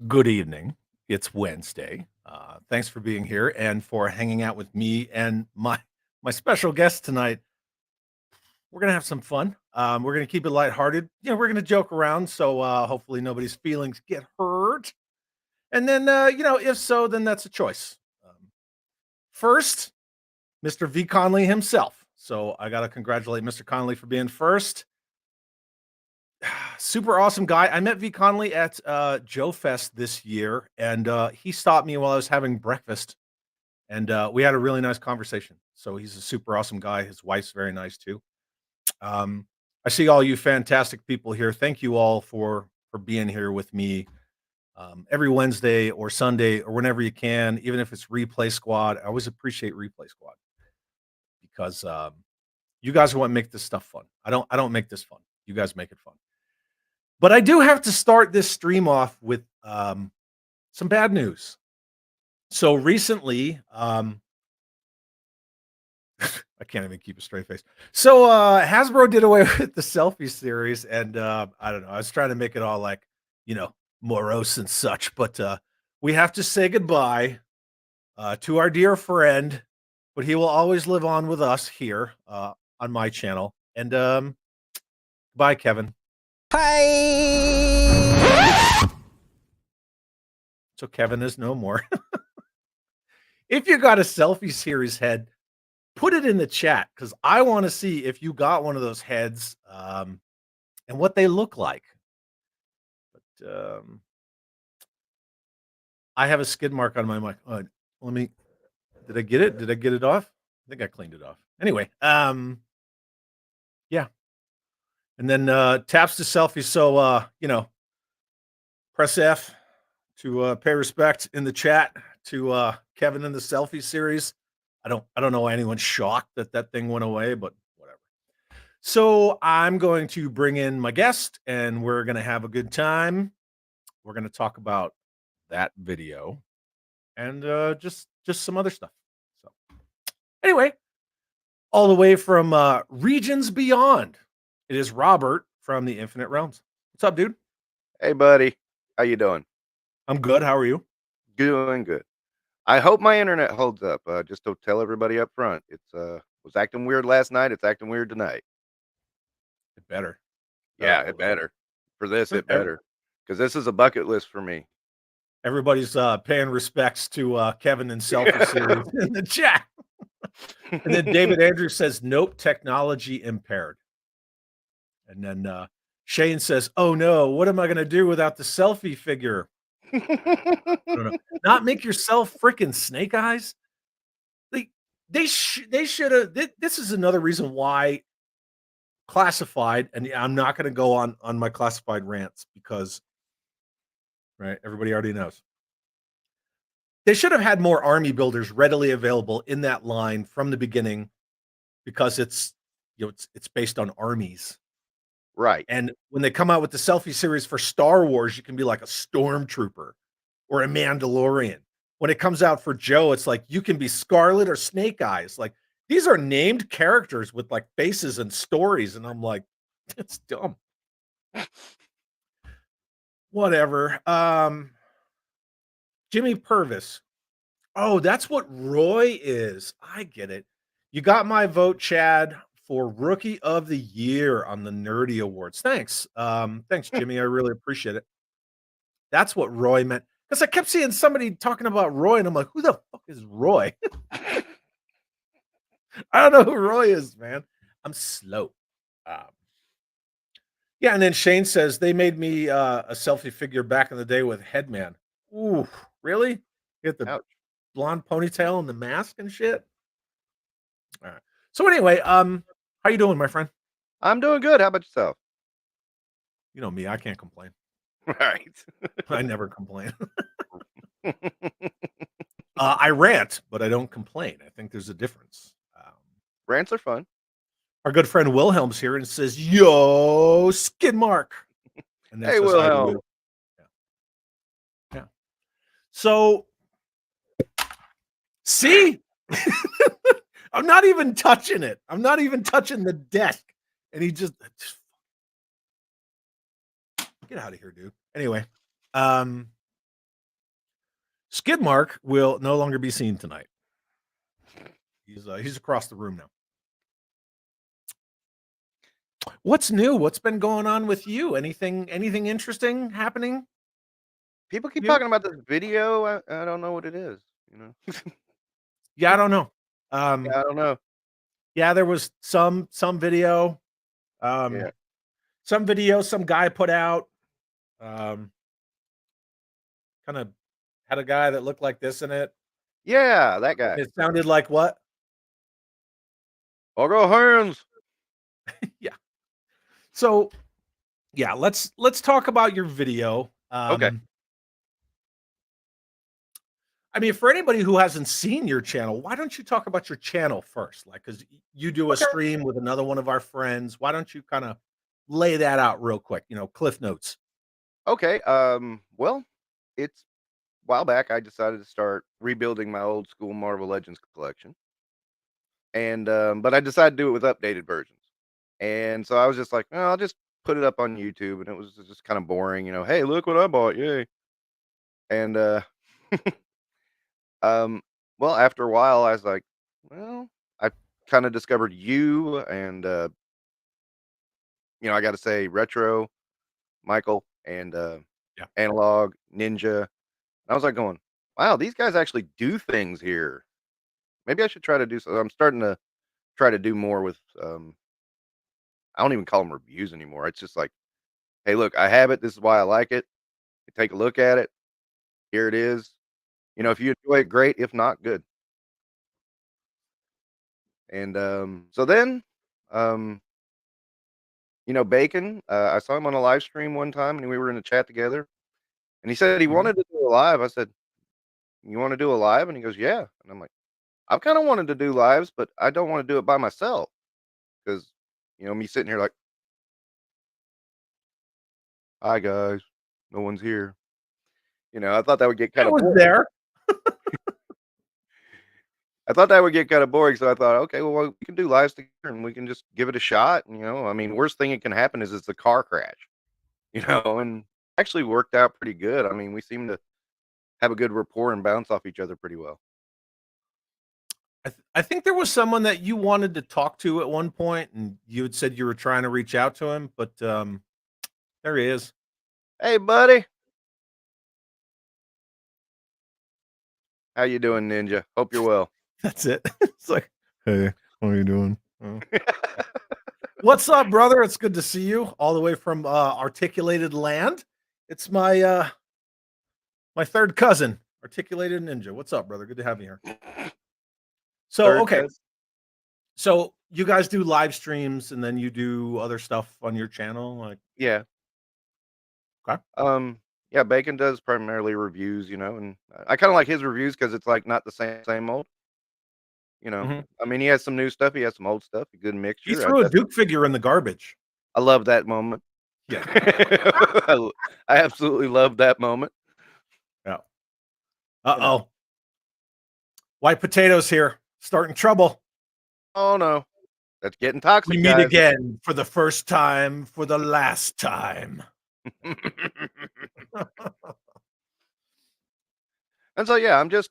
Good evening. It's Wednesday. Thanks for being here and for hanging out with me and my special guest tonight. We're gonna have some fun. We're gonna keep it lighthearted. We're gonna joke around, so hopefully nobody's feelings get hurt. And then, if so, then that's a choice. First, Mr. V. Conley himself. So I gotta congratulate Mr. Conley for being first. Super awesome guy. I met V. Conley at Joe Fest this year, and he stopped me while I was having breakfast, and we had a really nice conversation. So he's a super awesome guy. His wife's very nice too. I see all you fantastic people here. Thank you all for being here with me every Wednesday or Sunday or whenever you can, even if it's Replay Squad. I always appreciate Replay Squad because you guys are what make this stuff fun. I don't make this fun. You guys make it fun. But I do have to start this stream off with some bad news. So recently, I can't even keep a straight face. So Hasbro did away with the selfie series, and I don't know. I was trying to make it all like, morose and such, but we have to say goodbye to our dear friend, but he will always live on with us here on my channel. And bye, Kevin. Hi. So Kevin is no more. If you got a selfie series head, put it in the chat because I want to see if you got one of those heads and what they look like. But I have a skid mark on my mic. Did I get it? Did I get it off? I think I cleaned it off. Anyway, yeah. And then taps to selfie. So press F to pay respect in the chat to Kevin in the selfie series. I don't know why anyone's shocked that thing went away, but whatever. So I'm going to bring in my guest and we're going to have a good time. We're going to talk about that video and just some other stuff. So anyway, all the way from regions beyond, it is Robert from the Infinite Realms. What's up, dude? Hey, buddy. How you doing? I'm good. How are you? Doing good. I hope my internet holds up. Just to tell everybody up front, it's was acting weird last night. It's acting weird tonight. It better. Yeah, it better. For this, it better. Because this is a bucket list for me. Everybody's paying respects to Kevin and Selfie Series in the chat. And then David Andrews says, nope, technology impaired. And then Shane says, oh no, what am I going to do without the selfie figure? I don't know. Not make yourself freaking Snake Eyes. They should have. This is another reason why classified, and I'm not going to go on my classified rants because, right, everybody already knows. They should have had more army builders readily available in that line from the beginning because it's based on armies. Right. And when they come out with the selfie series for Star Wars, you can be like a stormtrooper or a Mandalorian. When it comes out for Joe, it's like you can be Scarlet or Snake Eyes. Like these are named characters with like faces and stories. And I'm like, it's dumb. Whatever. Jimmy Purvis. Oh, that's what Roy is. I get it. You got my vote, Chad, for Rookie of the Year on the Nerdy Awards. Thanks. Thanks, Jimmy. I really appreciate it. That's what Roy meant. Because I kept seeing somebody talking about Roy, and I'm like, who the fuck is Roy? I don't know who Roy is, man. I'm slow. Yeah, and then Shane says, they made me a selfie figure back in the day with Headman. Ooh, really? Get the blonde ponytail and the mask and shit? All right. So anyway, how you doing, my friend? I'm doing good. How about yourself? You know me, I can't complain. Right. I never complain. I rant, but I don't complain. I think there's a difference. Rants are fun. Our good friend Wilhelm's here and says, yo, skid mark. And hey, Wilhelm. Yeah. So, see? I'm not even touching it. I'm not even touching the desk. And he just get out of here, dude. Anyway, Skidmark will no longer be seen tonight. He's across the room now. What's new? What's been going on with you? Anything interesting happening? People keep You? talking about this video. I don't know what it is. You know. Yeah, I don't know. Yeah, I don't know. Yeah, there was some video. Yeah. Some video some guy put out. Kind of had a guy that looked like this in it. Yeah, that guy. It sounded like what? I'll go hands. Yeah. So, yeah, let's talk about your video. Okay. I mean, for anybody who hasn't seen your channel, why don't you talk about your channel first? Like, because you do a Okay. stream with another one of our friends. Why don't you kind of lay that out real quick? Cliff notes. Okay. Well, it's a while back. I decided to start rebuilding my old school Marvel Legends collection, and but I decided to do it with updated versions. And so I was just like, "Oh, I'll just put it up on YouTube," and it was just kind of boring. Hey, look what I bought! Yay! And um, well, after a while, I was like, well, I kind of discovered you, and I got to say, Retro, Michael, and Yeah. Analog, Ninja. And I was like going, wow, these guys actually do things here. Maybe I should try to do so. I'm starting to try to do more with I don't even call them reviews anymore. It's just like, hey, look, I have it. This is why I like it. Take a look at it. Here it is. If you enjoy it, great. If not, good. And so then, um, Bacon, I saw him on a live stream one time, and we were in a chat together. And he said he Mhm. wanted to do a live. I said, "You want to do a live?" And he goes, "Yeah." And I'm like, "I've kind of wanted to do lives, but I don't want to do it by myself because, me sitting here like, hi guys, no one's here. I thought that would get kind It of was boring. there. I thought that would get kind of boring, so I thought, okay, well, we can do lives together and we can just give it a shot. I mean, worst thing that can happen is it's a car crash, and actually worked out pretty good. I mean, we seem to have a good rapport and bounce off each other pretty well. I think there was someone that you wanted to talk to at one point, and you had said you were trying to reach out to him, but there he is. Hey, buddy, how you doing, Ninja? Hope you're well. That's it. It's like, hey, how are you doing? Oh. What's up, brother? It's good to see you all the way from Articulated Land. It's my third cousin, Articulated Ninja. What's up, brother? Good to have you here. So, Third okay. cousin? So you guys do live streams and then you do other stuff on your channel, like Yeah. okay. Yeah, Bacon does primarily reviews, and I kind of like his reviews because it's like not the same old. Mhm. I mean, he has some new stuff, he has some old stuff, a good He mixture. threw a Duke figure in the garbage. I love that moment. Yeah. I absolutely love that moment. Yeah. You know. Uh-oh. White potatoes here. Starting trouble. Oh no, that's getting We toxic, meet guys. again for the first time, for the last time. And so yeah, I'm just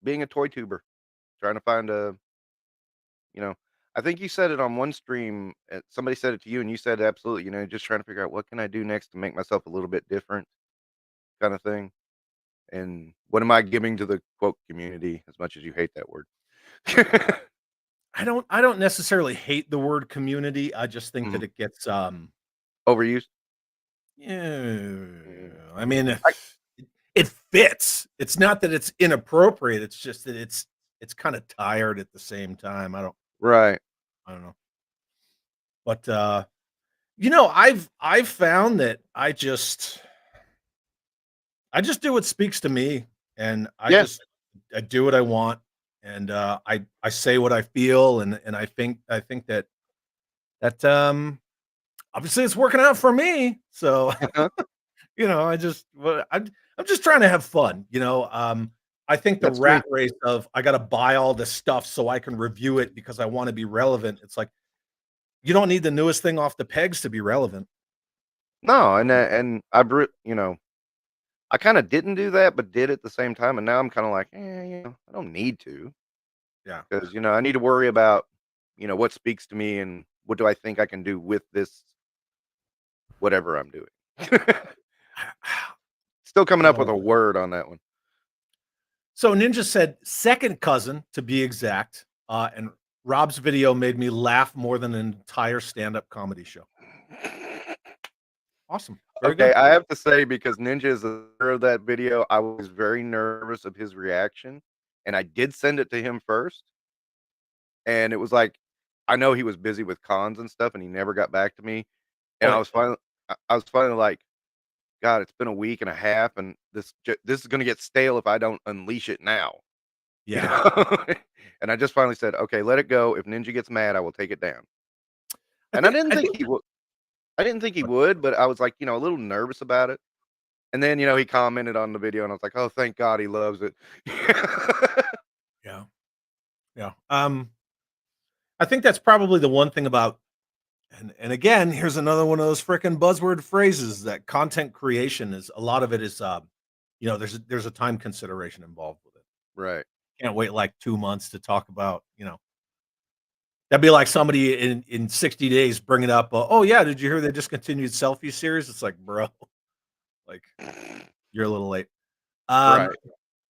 being a toy tuber, trying to find you know, I think you said it on one stream. Somebody said it to you, and you said absolutely. Just trying to figure out what can I do next to make myself a little bit different, kind of thing. And what am I giving to the quote community? As much as you hate that word, I don't necessarily hate the word community. I just think that Mhm. it gets Overused. yeah, Mm. I mean I, it fits. It's not that it's inappropriate. It's just that it's kind of tired at the same time. right. I don't know. But I've found that I just do what speaks to me, and Yeah. I do what I want, and I say what I feel, and I think that obviously it's working out for me. So I'm just trying to have fun. I think the That's sweet. rat race of I got to buy all this stuff so I can review it because I want to be relevant. It's like you don't need the newest thing off the pegs to be relevant. No, and I I kind of didn't do that, but did at the same time. And now I'm kind of like, I don't need to, Yeah. because, I need to worry about, what speaks to me and what do I think I can do with this, whatever I'm doing. Still coming up with a Oh. word on that one. So Ninja said second cousin to be exact. And Rob's video made me laugh more than an entire stand-up comedy show. Awesome. Very Okay, good. I have to say, because Ninja is the hero of that video, I was very nervous of his reaction, and I did send it to him first, and it was like, I know he was busy with cons and stuff, and he never got back to me, and Oh, I was finally like, God, it's been a week and a half, and this is gonna get stale if I don't unleash it now, you yeah. know? And I just finally said, "Okay, let it go. If Ninja gets mad, I will take it down." I And think I think I didn't think he would, but I was like, a little nervous about it. And then, he commented on the video, and I was like, "Oh, thank God he loves it." yeah. Yeah. I think that's probably the one thing about and again, here's another one of those freaking buzzword phrases that content creation is a lot of it is there's a time consideration involved with it. Right. Can't wait like 2 months to talk about, that'd be like somebody in 60 days bringing up, "Oh, yeah, did you hear they discontinued selfie series?" It's like, "Bro, like, you're a little late." Um, Right.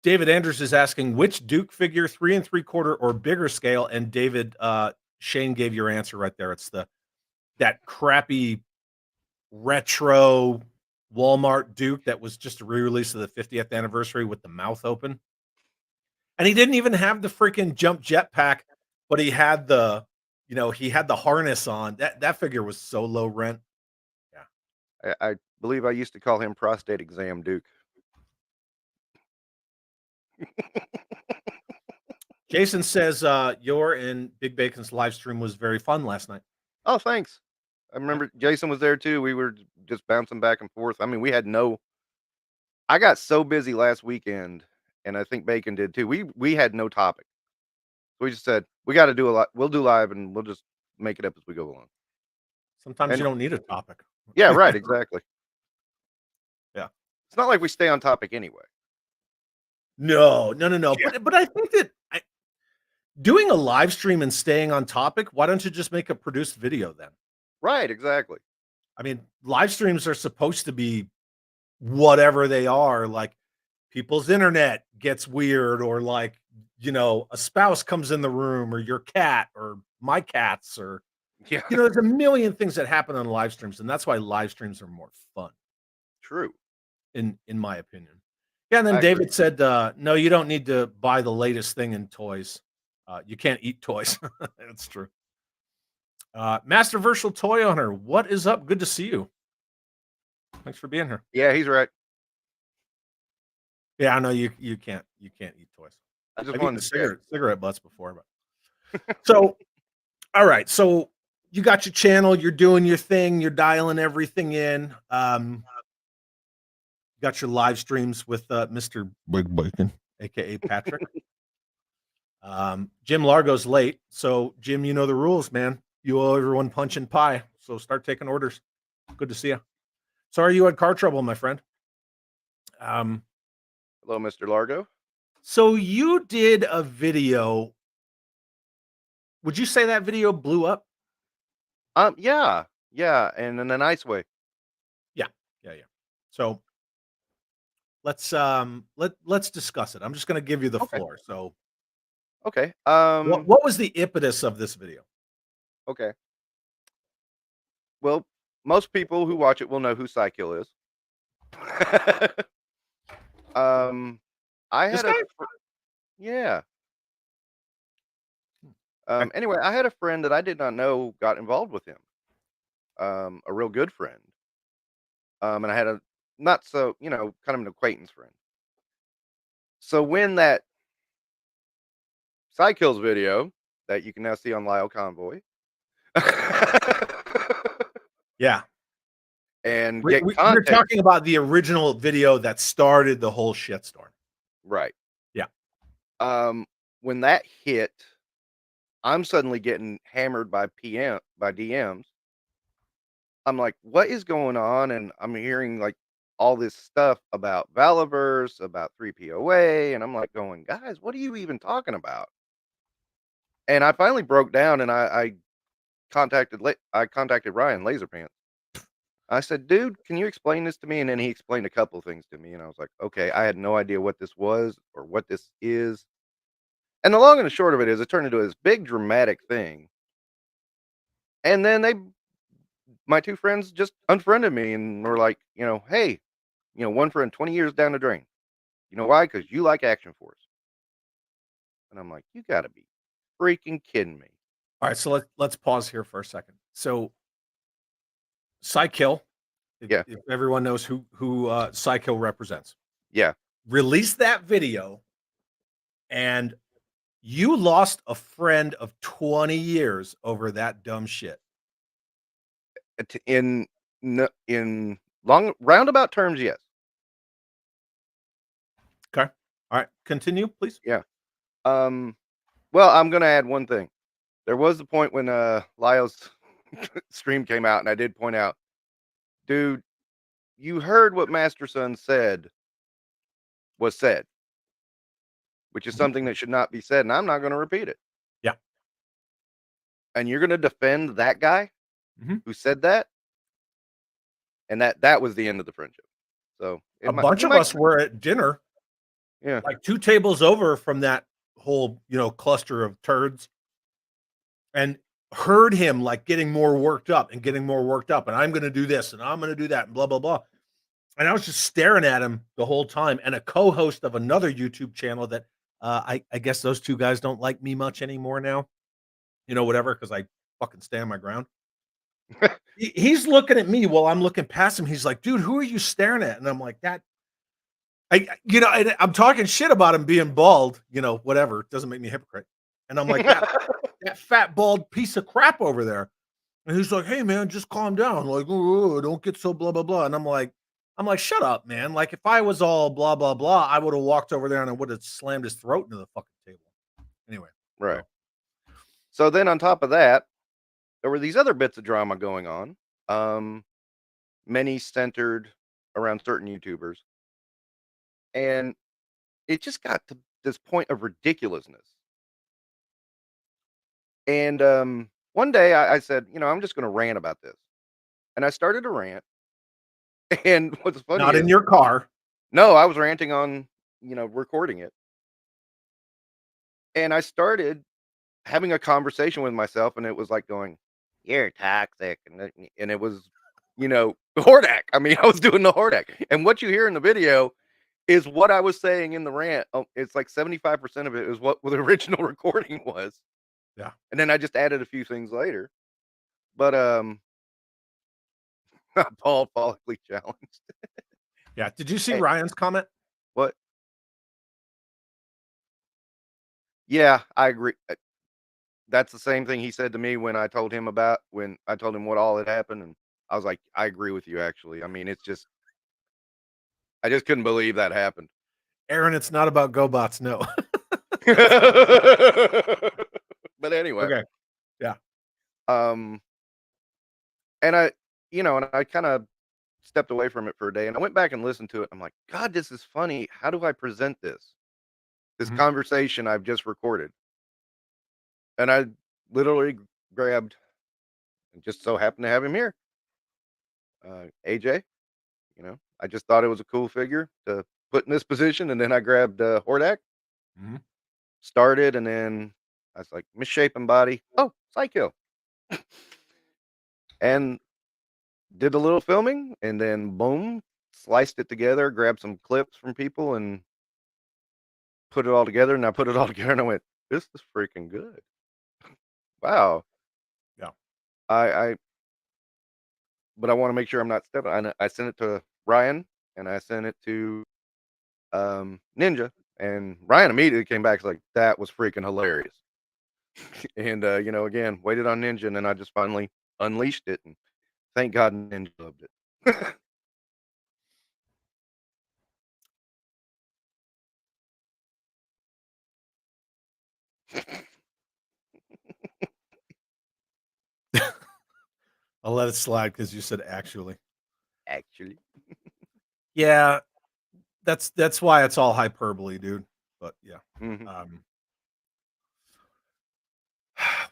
David Andrews is asking, "Which Duke figure, 3 and 3/4 or bigger scale?" And David, Shane gave your answer right there. It's that crappy retro Walmart Duke that was just a re-release of the 50th anniversary with the mouth open. And he didn't even have the freaking jump jetpack, but he had the harness on. That figure was so low rent. Yeah. I believe I used to call him prostate exam Duke. Jason says, your and Big Bacon's live stream was very fun last night. Oh, thanks. I Yeah. remember Jason was there too. We were just bouncing back and forth. I mean, I got so busy last weekend, and I think Bacon did too. We had no topic. We just said, "We gotta do a lot. We'll do live, and we'll just make it up as we go along." Sometimes you And don't need a topic. yeah, right, exactly. Yeah. It's not like we stay on topic anyway. No, no, no, no. Yeah. But I think that doing a live stream and staying on topic, why don't you just make a produced video then? Right, exactly. I mean, live streams are supposed to be whatever they are, like people's internet gets weird, or like, a spouse comes in the room, or your cat, or my cats, or Yeah, there's a million things that happen on live streams, and that's why live streams are more fun, true. in my opinion. Yeah, and then I agree. David said, no, you don't need to buy the latest thing in toys. You can't eat toys. That's true. Master Virtual Toy Owner, what is up? Good to see you. Thanks for being here. Yeah, he's right. Yeah, I know you can't eat toys. I just I've eaten wanted to check. cigarette butts before, but so all right. So you got your channel, you're doing your thing, you're dialing everything in. You got your live streams with Mr. Big Bacon, aka Patrick. Jim Largo's late. So Jim, you know the rules, man. You owe everyone punch and pie. So start taking orders. Good to see you. Sorry you had car trouble, my friend. Hello, Mr. Largo. So you did a video. Would you say that video blew up? Yeah, yeah, and in a nice way. Yeah. Yeah, yeah. So let's discuss it. I'm just gonna give you the Okay. floor. So Okay. what was the impetus of this video? Okay. Well, most people who watch it will know who Psykill is. um, I This had guy? yeah. Okay. Anyway, I had a friend that I did not know got involved with him. A real good friend. And I had a not so, kind of an acquaintance friend. So when that Psykills video that you can now see on Lyle Convoy Yeah. and get You're context talking about the original video that started the whole shitstorm. right. Yeah. When that hit, I'm suddenly getting hammered by DMs. I'm like, "What is going on?" And I'm hearing, like, all this stuff about Valaverse, about 3POA, and I'm like going, guys, what are you even talking about? And I finally broke down, and I contacted Ryan Laserpants. I said, dude, can you explain this to me? And then he explained a couple of things to me, and I was like, okay, I had no idea what this was or what this is. And the long and the short of it is, it turned into this big dramatic thing. And then my two friends just unfriended me and were like, hey, one friend 20 years down the drain. You know why? Because you like Action Force. And I'm like, you got to be freaking kidding me. All right, so let's pause here for a second. So, Psykill, Yeah. if everyone knows who Psykill represents, Yeah. release that video, and you lost a friend of 20 years over that dumb shit. In long roundabout terms, yes. Okay. All right. Continue, please. Yeah. Well, I'm gonna add one thing. There was the point when Lyle's stream came out, and I did point out, dude, you heard what Master Son said was said, which is something that should not be said, and I'm not gonna repeat it. Yeah. And you're gonna defend that guy Mhm. who said that, and that was the end of the friendship. So A bunch of us were at dinner, yeah, like 2 tables over from that whole, cluster of turds, and heard him like getting more worked up and getting more worked up, and I'm gonna do this and I'm gonna do that and blah blah blah. And I was just staring at him the whole time. And a co-host of another YouTube channel that I guess those two guys don't like me much anymore now, whatever, because I fucking stand my ground. He's looking at me while I'm looking past him. He's like, dude, who are you staring at? And I'm like, I'm talking shit about him being bald, whatever. It doesn't make me a hypocrite. And I'm like, that fat, bald piece of crap over there. And he's like, hey, man, just calm down. Like, don't get so blah, blah, blah. And I'm like, shut up, man. Like, if I was all blah, blah, blah, I would have walked over there and I would have slammed his throat into the fucking table. Anyway. right. So then on top of that, there were these other bits of drama going on, many centered around certain YouTubers. And it just got to this point of ridiculousness. And one day I said, I'm just going to rant about this. And I started to rant. And what's funny Not is, in your car. no, I was ranting on, recording it. And I started having a conversation with myself, and it was like going, you're toxic. And it was, Hordak. I mean, I was doing the Hordak. And what you hear in the video is what I was saying in the rant. Oh, it's like 75% of it is what the original recording was. Yeah. And then I just added a few things later. But Paul follically challenged. Yeah. Did you see Hey, Ryan's comment? what? Yeah, I agree. That's the same thing he said to me when I told him what all had happened, and I was like, I agree with you actually. I mean, I just couldn't believe that happened. Aaron, it's not about GoBots, no. But anyway. Okay. Yeah. And I kind of stepped away from it for a day, and I went back and listened to it. I'm like, God, this is funny. How do I present this? This Mhm. conversation I've just recorded. And I literally grabbed, and just so happened to have him here. AJ, I just thought it was a cool figure to put in this position. And then I grabbed Hordak, Mhm. started, and then I was like, misshapen body. Oh, Psycho. And did a little filming, and then boom, sliced it together, grabbed some clips from people, and put it all together. And I put it all together, and I went, this is freaking good. Wow. Yeah. I but I want to make sure I'm not stepping. I sent it to Ryan, and I sent it to Ninja, and Ryan immediately came back like, that was freaking hilarious. And again, waited on Ninja, and then I just finally unleashed it, and thank God Ninja loved it. I'll let it slide because you said actually. Actually. Yeah, that's why it's all hyperbole, dude. But yeah. Mhm.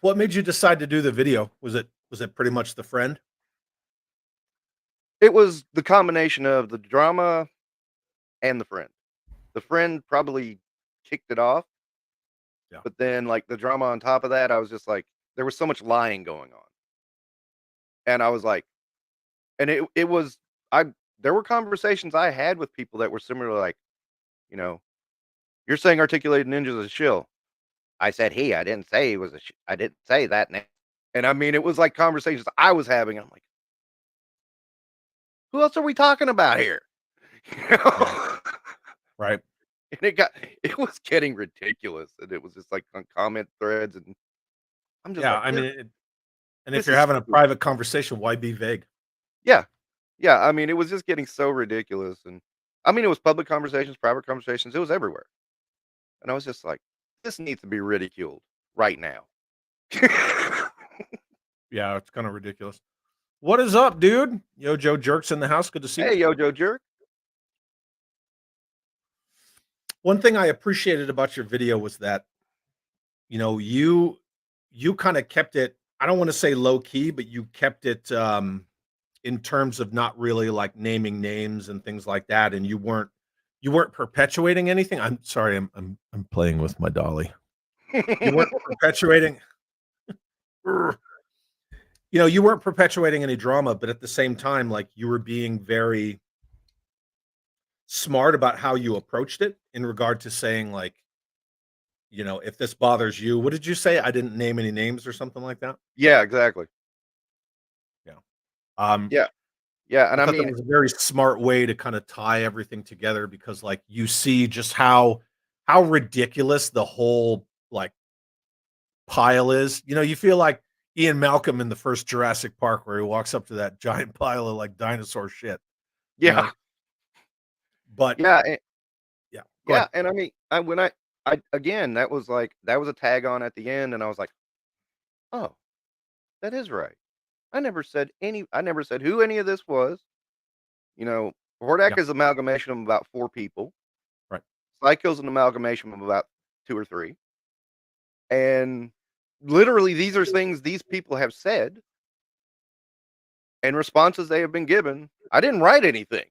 What made you decide to do the video? Was it pretty much the friend? It was the combination of the drama and the friend. The friend probably kicked it off, Yeah. but then, like, the drama on top of that, I was just like there was so much lying going on, and I was like and it was I there were conversations I had with people that were similar, like, you know, "You're saying Articulated Ninja's a shill." I said he, I didn't say he was I didn't say that name. And I mean, it was like conversations I was having. I'm like, who else are we talking about here? You Right. know? Right. And it was getting ridiculous. And it was just like on comment threads. And I'm just Yeah, like, I mean, and if this you're is having a stupid. private conversation, why be vague? Yeah. Yeah. I mean, it was just getting so ridiculous. And I mean, it was public conversations, private conversations. It was everywhere. And I was just like, this needs to be ridiculed right now. Yeah, it's kind of ridiculous. What is up, dude? Yo, Joe Jerks in the house. Good to see you. Hey, yo, Joe Jerk. One thing I appreciated about your video was that, you kind of kept it, I don't want to say low key, but you kept it in terms of not really like naming names and things like that. And you weren't perpetuating anything. I'm sorry, I'm playing with my dolly. You weren't perpetuating you weren't perpetuating any drama, but at the same time, like you were being very smart about how you approached it in regard to saying like, if this bothers you, what did you say? I didn't name any names or something like that. Yeah, exactly. Yeah. Um, Yeah. Yeah. I And I thought that mean, was a very smart way to kind of tie everything together because like you see just how ridiculous the whole like pile is. You feel like Ian Malcolm in the first Jurassic Park where he walks up to that giant pile of like dinosaur shit, you yeah. know. But Yeah. yeah, go Yeah, ahead. and I mean, I again, that was like that was a tag on at the end, and I was like, "Oh, that is right." I never said who any of this was. You know, Yeah, Hordak is amalgamation of about 4 people. right. Psycho's an amalgamation of about 2 or 3. And literally these are things these people have said and responses they have been given. I didn't write anything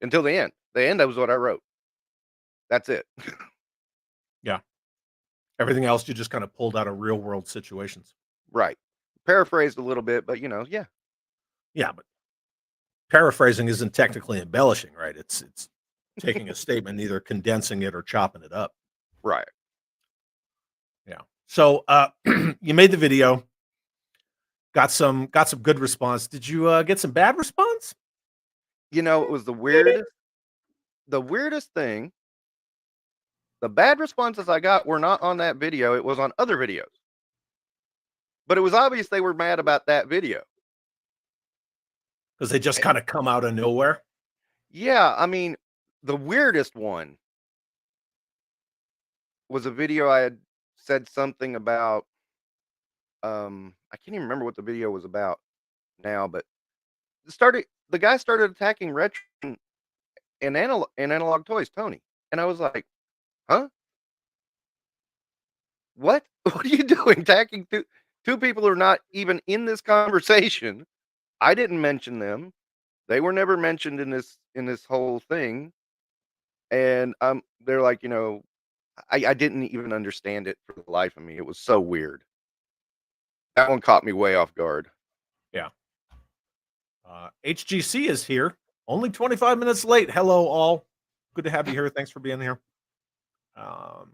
until the end. The end, that was what I wrote. That's it. Yeah. Everything else you just kind of pulled out of real world situations. Right. Paraphrased a little bit, but, yeah. Yeah, but paraphrasing isn't technically embellishing, right? It's taking a statement, either condensing it or chopping it up. Right. Yeah. So you made the video, got some good response. Did you get some bad response? It was the weirdest thing. The bad responses I got were not on that video, it was on other videos. But it was obvious they were mad about that video. Because they just Eh, kind of come out of nowhere. yeah, I mean, the weirdest one was a video I had said something about, I can't even remember what the video was about now, but the guy started attacking retro and analog toys, Tony. And I was like, "Huh? What? What are you doing attacking two people who are not even in this conversation? I didn't mention them. They were never mentioned in this whole thing." And they're like, I didn't even understand it for the life of me. It was so weird. That one caught me way off guard. Yeah. HGC is here. Only 25 minutes late. Hello, all. Good to have you here. Thanks for being here. Um,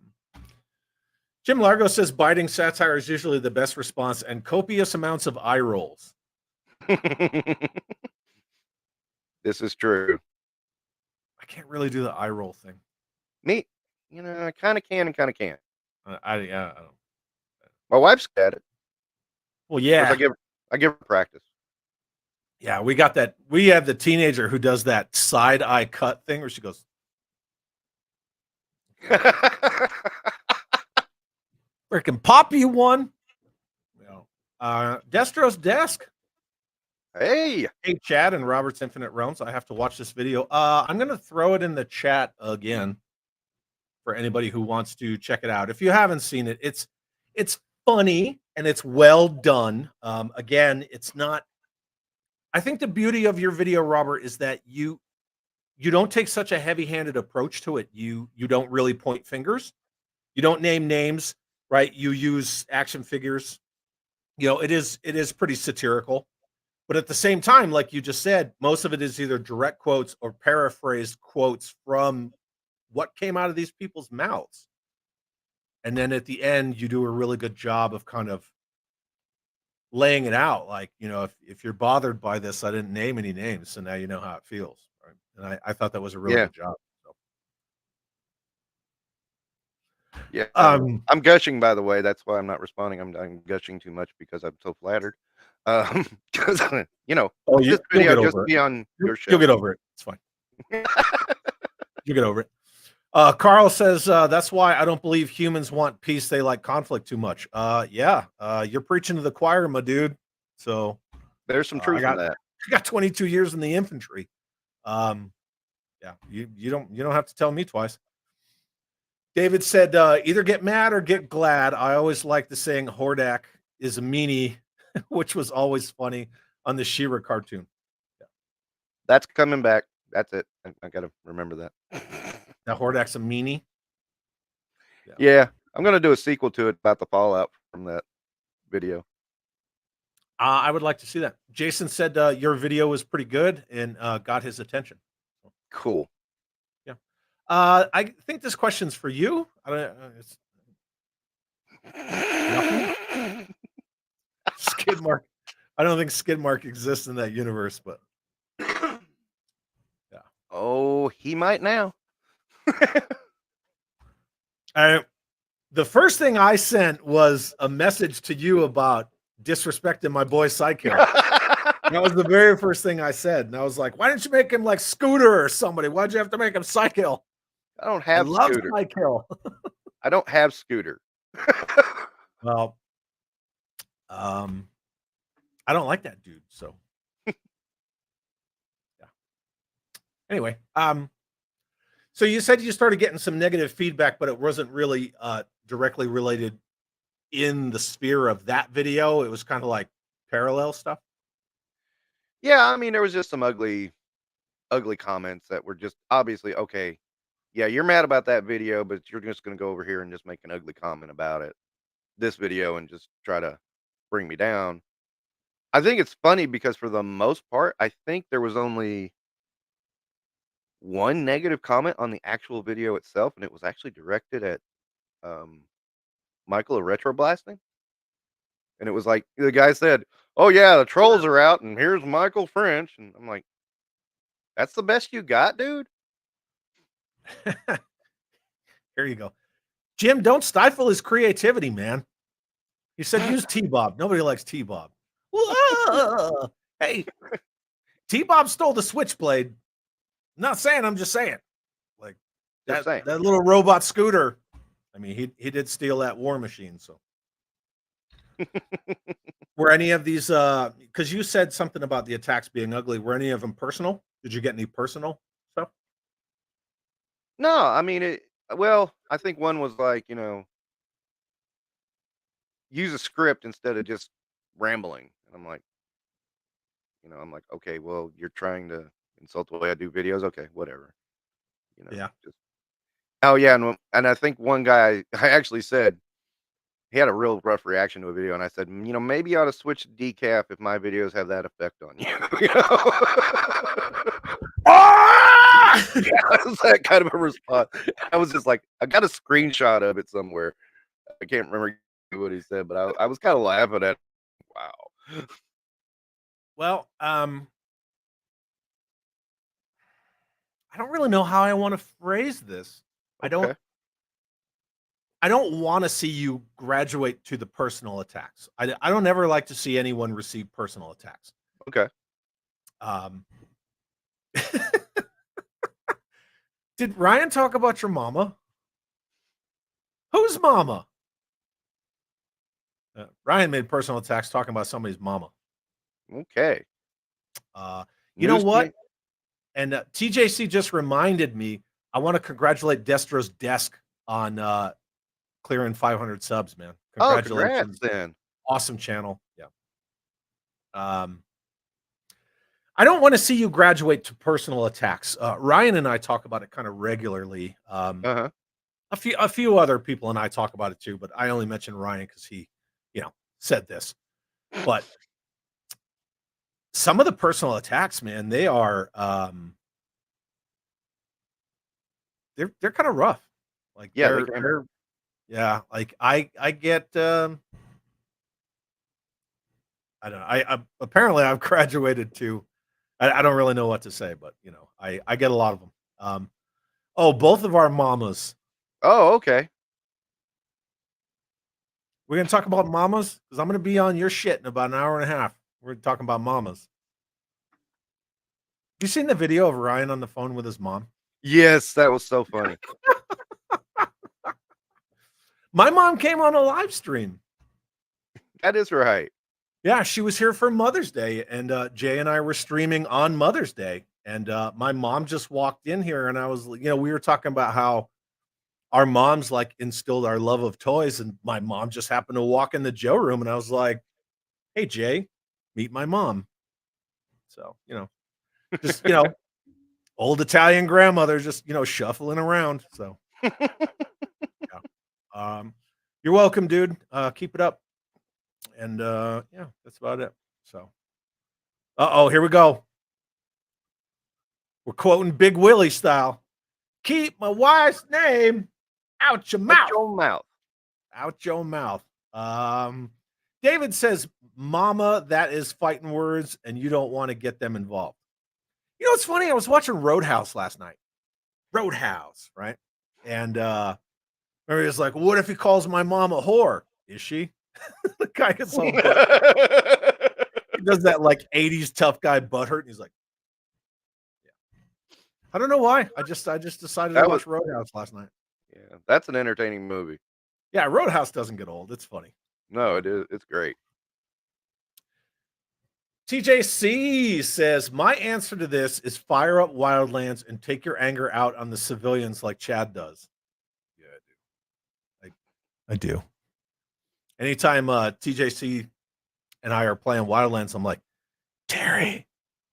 Jim Largo says biting satire is usually the best response and copious amounts of eye rolls. This is true. I can't really do the eye roll thing. Me, I kind of can and kind of can't. I don't. My wife's good at it. Well, Of course, yeah, I give her practice. yeah. We got that. We have the teenager who does that side eye cut thing where she goes, "Freaking pop you one." Destro's desk. Hey, Hey, Chad and Robert's Infinite Realms. I have to watch this video. I'm going to throw it in the chat again for anybody who wants to check it out. If you haven't seen it, it's funny and it's well done. Again, it's not. I think the beauty of your video, Robert, is that you don't take such a heavy-handed approach to it. You don't really point fingers. You don't name names, right? You use action figures. It is pretty satirical. But at the same time, like you just said, most of it is either direct quotes or paraphrased quotes from what came out of these people's mouths. And then at the end, you do a really good job of kind of laying it out. Like, if you're bothered by this, I didn't name any names, so now you know how it feels. Right? And I thought that was a really yeah, good job. So, yeah. um, I'm gushing, by the way. That's why I'm not responding. I'm gushing too much because I'm so flattered. Because oh, this you'll video get just over it. be on your You'll show. get over it. It's fine. You'll get over it. Carl says, that's why I don't believe humans want peace. They like conflict too much. Yeah. You're preaching to the choir, my dude. So There's some I truth in got that. I got 22 years in the infantry. Yeah, you don't have to tell me twice. David said, either get mad or get glad. I always like the saying Hordak is a meanie, which was always funny on the She-Ra cartoon. That's coming back. That's it. I got to remember that. That Hordak's a meanie. Yeah, I'm gonna do a sequel to it about the fallout from that video. I would like to see that. Jason said your video was pretty good and got his attention. Cool. Yeah. I think this question's for you. I don't. It's nothing. Skid mark. I don't think skid mark exists in that universe, but yeah. Oh, he might now. The first thing I sent was a message to you about disrespecting my boy Psykill. That was the very first thing I said, and I was like, "Why didn't you make him like Scooter or somebody? Why'd you have to make him Psykill?" I don't I have love Scooter. Psykill. I don't have Scooter. Well, I don't like that dude. So, yeah. Anyway, so you said you started getting some negative feedback, but it wasn't really directly related in the sphere of that video. It was kind of like parallel stuff. Yeah, I mean, there was just some ugly comments that were just obviously okay. Yeah, you're mad about that video, but you're just gonna go over here and just make an ugly comment about it. This video and just try to bring me down. I think it's funny because for the most part, I think there was only one negative comment on the actual video itself, and it was actually directed at um, Michael of Retro Blasting. And it was like the guy said, "Oh yeah, the trolls are out, and here's Michael French." And I'm like, "That's the best you got, dude." Here you go. Jim, don't stifle his creativity, man. He said use T-Bob. Nobody likes T-Bob. Hey, T-Bob stole the Switchblade. Not saying, I'm just saying. Like Just saying. that little robot scooter. I mean, he did steal that War Machine, so. Were any of these because you said something about the attacks being ugly, were any of them personal? Did you get any personal stuff? No, I mean it. Well, I think one was like, use a script instead of just rambling. And I'm like, okay, well, you're trying to insult the way I do videos. Okay, whatever. Yeah. Just oh yeah, and I think one guy I actually said he had a real rough reaction to a video, and I said, maybe you ought to switch to decaf if my videos have that effect on you. Ah! Yeah, that was that kind of a response. I was just like, I got a screenshot of it somewhere. I can't remember what he said, but I was kind of laughing at. Wow. Well, I don't really know how I want to phrase this. Okay. I don't want to see you graduate to the personal attacks. I don't ever like to see anyone receive personal attacks. Okay. Did Ryan talk about your mama? Whose mama? Ryan made personal attacks talking about somebody's mama. Okay. You know News to what? me. And TJC just reminded me. I want to congratulate Destro's Desk on clearing 500 subs, man. Oh, congrats Congratulations. then. Awesome channel. Yeah. I don't want to see you graduate to personal attacks. Ryan and I talk about it kind of regularly. Uh-huh. A few other people and I talk about it too, but I only mention Ryan because he, said this. But some of the personal attacks, man, they are they're kind of rough. Like Yeah, they can be. yeah, like I get I don't know. I apparently I've graduated to I don't really know what to say, but I get a lot of them. Oh, both of our mamas. Oh, okay. We're gonna talk about mamas because I'm gonna be on your shit in about an hour and a half. We're talking about mamas. You seen the video of Ryan on the phone with his mom? Yes, that was so funny. My mom came on a live stream. That is right. Yeah, she was here for Mother's Day, and Jay and I were streaming on Mother's Day, and my mom just walked in here, and I was, we were talking about how our moms like instilled our love of toys, and my mom just happened to walk in the Joe room, and I was like, "Hey, Jay, meet my mom." So, just old Italian grandmother, just shuffling around. So, yeah. You're welcome, dude. Keep it up, and yeah, that's about it. So, here we go. We're quoting Big Willie style. Keep my wife's name out your Shut mouth. your mouth. Out your mouth. David says, "Mama, that is fighting words, and you don't want to get them involved." You know what's funny? I was watching Roadhouse last night. Roadhouse, right? And remember, he was like, "What if he calls my mom a whore? Is she?" The guy gets all butt. He does that like 80s tough guy butthurt, and he's like, I don't know why. I just decided to That watch was Roadhouse last night. yeah, that's an entertaining movie. Yeah, Roadhouse doesn't get old. It's funny. No, it is. It's great. TJC says, my answer to this is fire up Wildlands and take your anger out on the civilians like Chad does. Yeah, I do. I do. Anytime TJC and I are playing Wildlands, I'm like, Terry,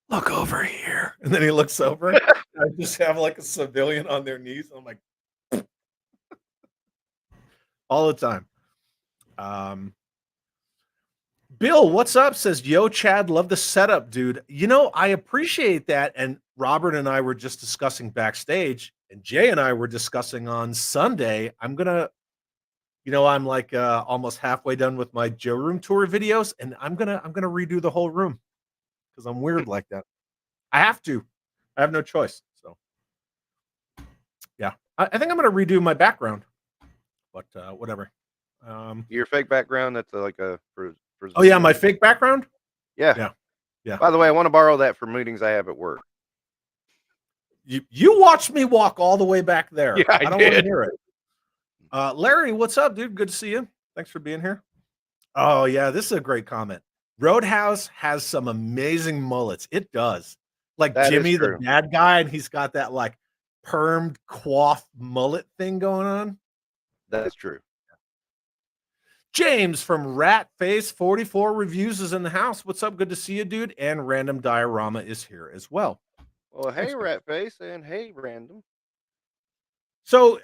look over here. And then he looks over. I just have like a civilian on their knees. I'm like, all the time. Bill, what's up? Says, yo, Chad, love the setup, dude. I appreciate that. And Robert and I were just discussing backstage, and Jay and I were discussing on Sunday. I'm like almost halfway done with my Joe Room tour videos, and I'm gonna redo the whole room because I'm weird like that. I have to. I have no choice. So yeah. I think I'm gonna redo my background. But whatever. Your fake background, that's like a for Oh yeah, my fake background? Yeah. Yeah. By the way, I want to borrow that for meetings I have at work. You watched me walk all the way back there. Yeah, I don't want to did. hear it. Larry, what's up, dude? Good to see you. Thanks for being here. Oh yeah, this is a great comment. Roadhouse has some amazing mullets. It does. Like That is Jimmy, the true. bad guy, and he's got that like permed coif mullet thing going on. That is true. James from Ratface44 Reviews is in the house. What's up? Good to see you, dude. And Random Diorama is here as well. Well, hey, Ratface, and hey, Random. So,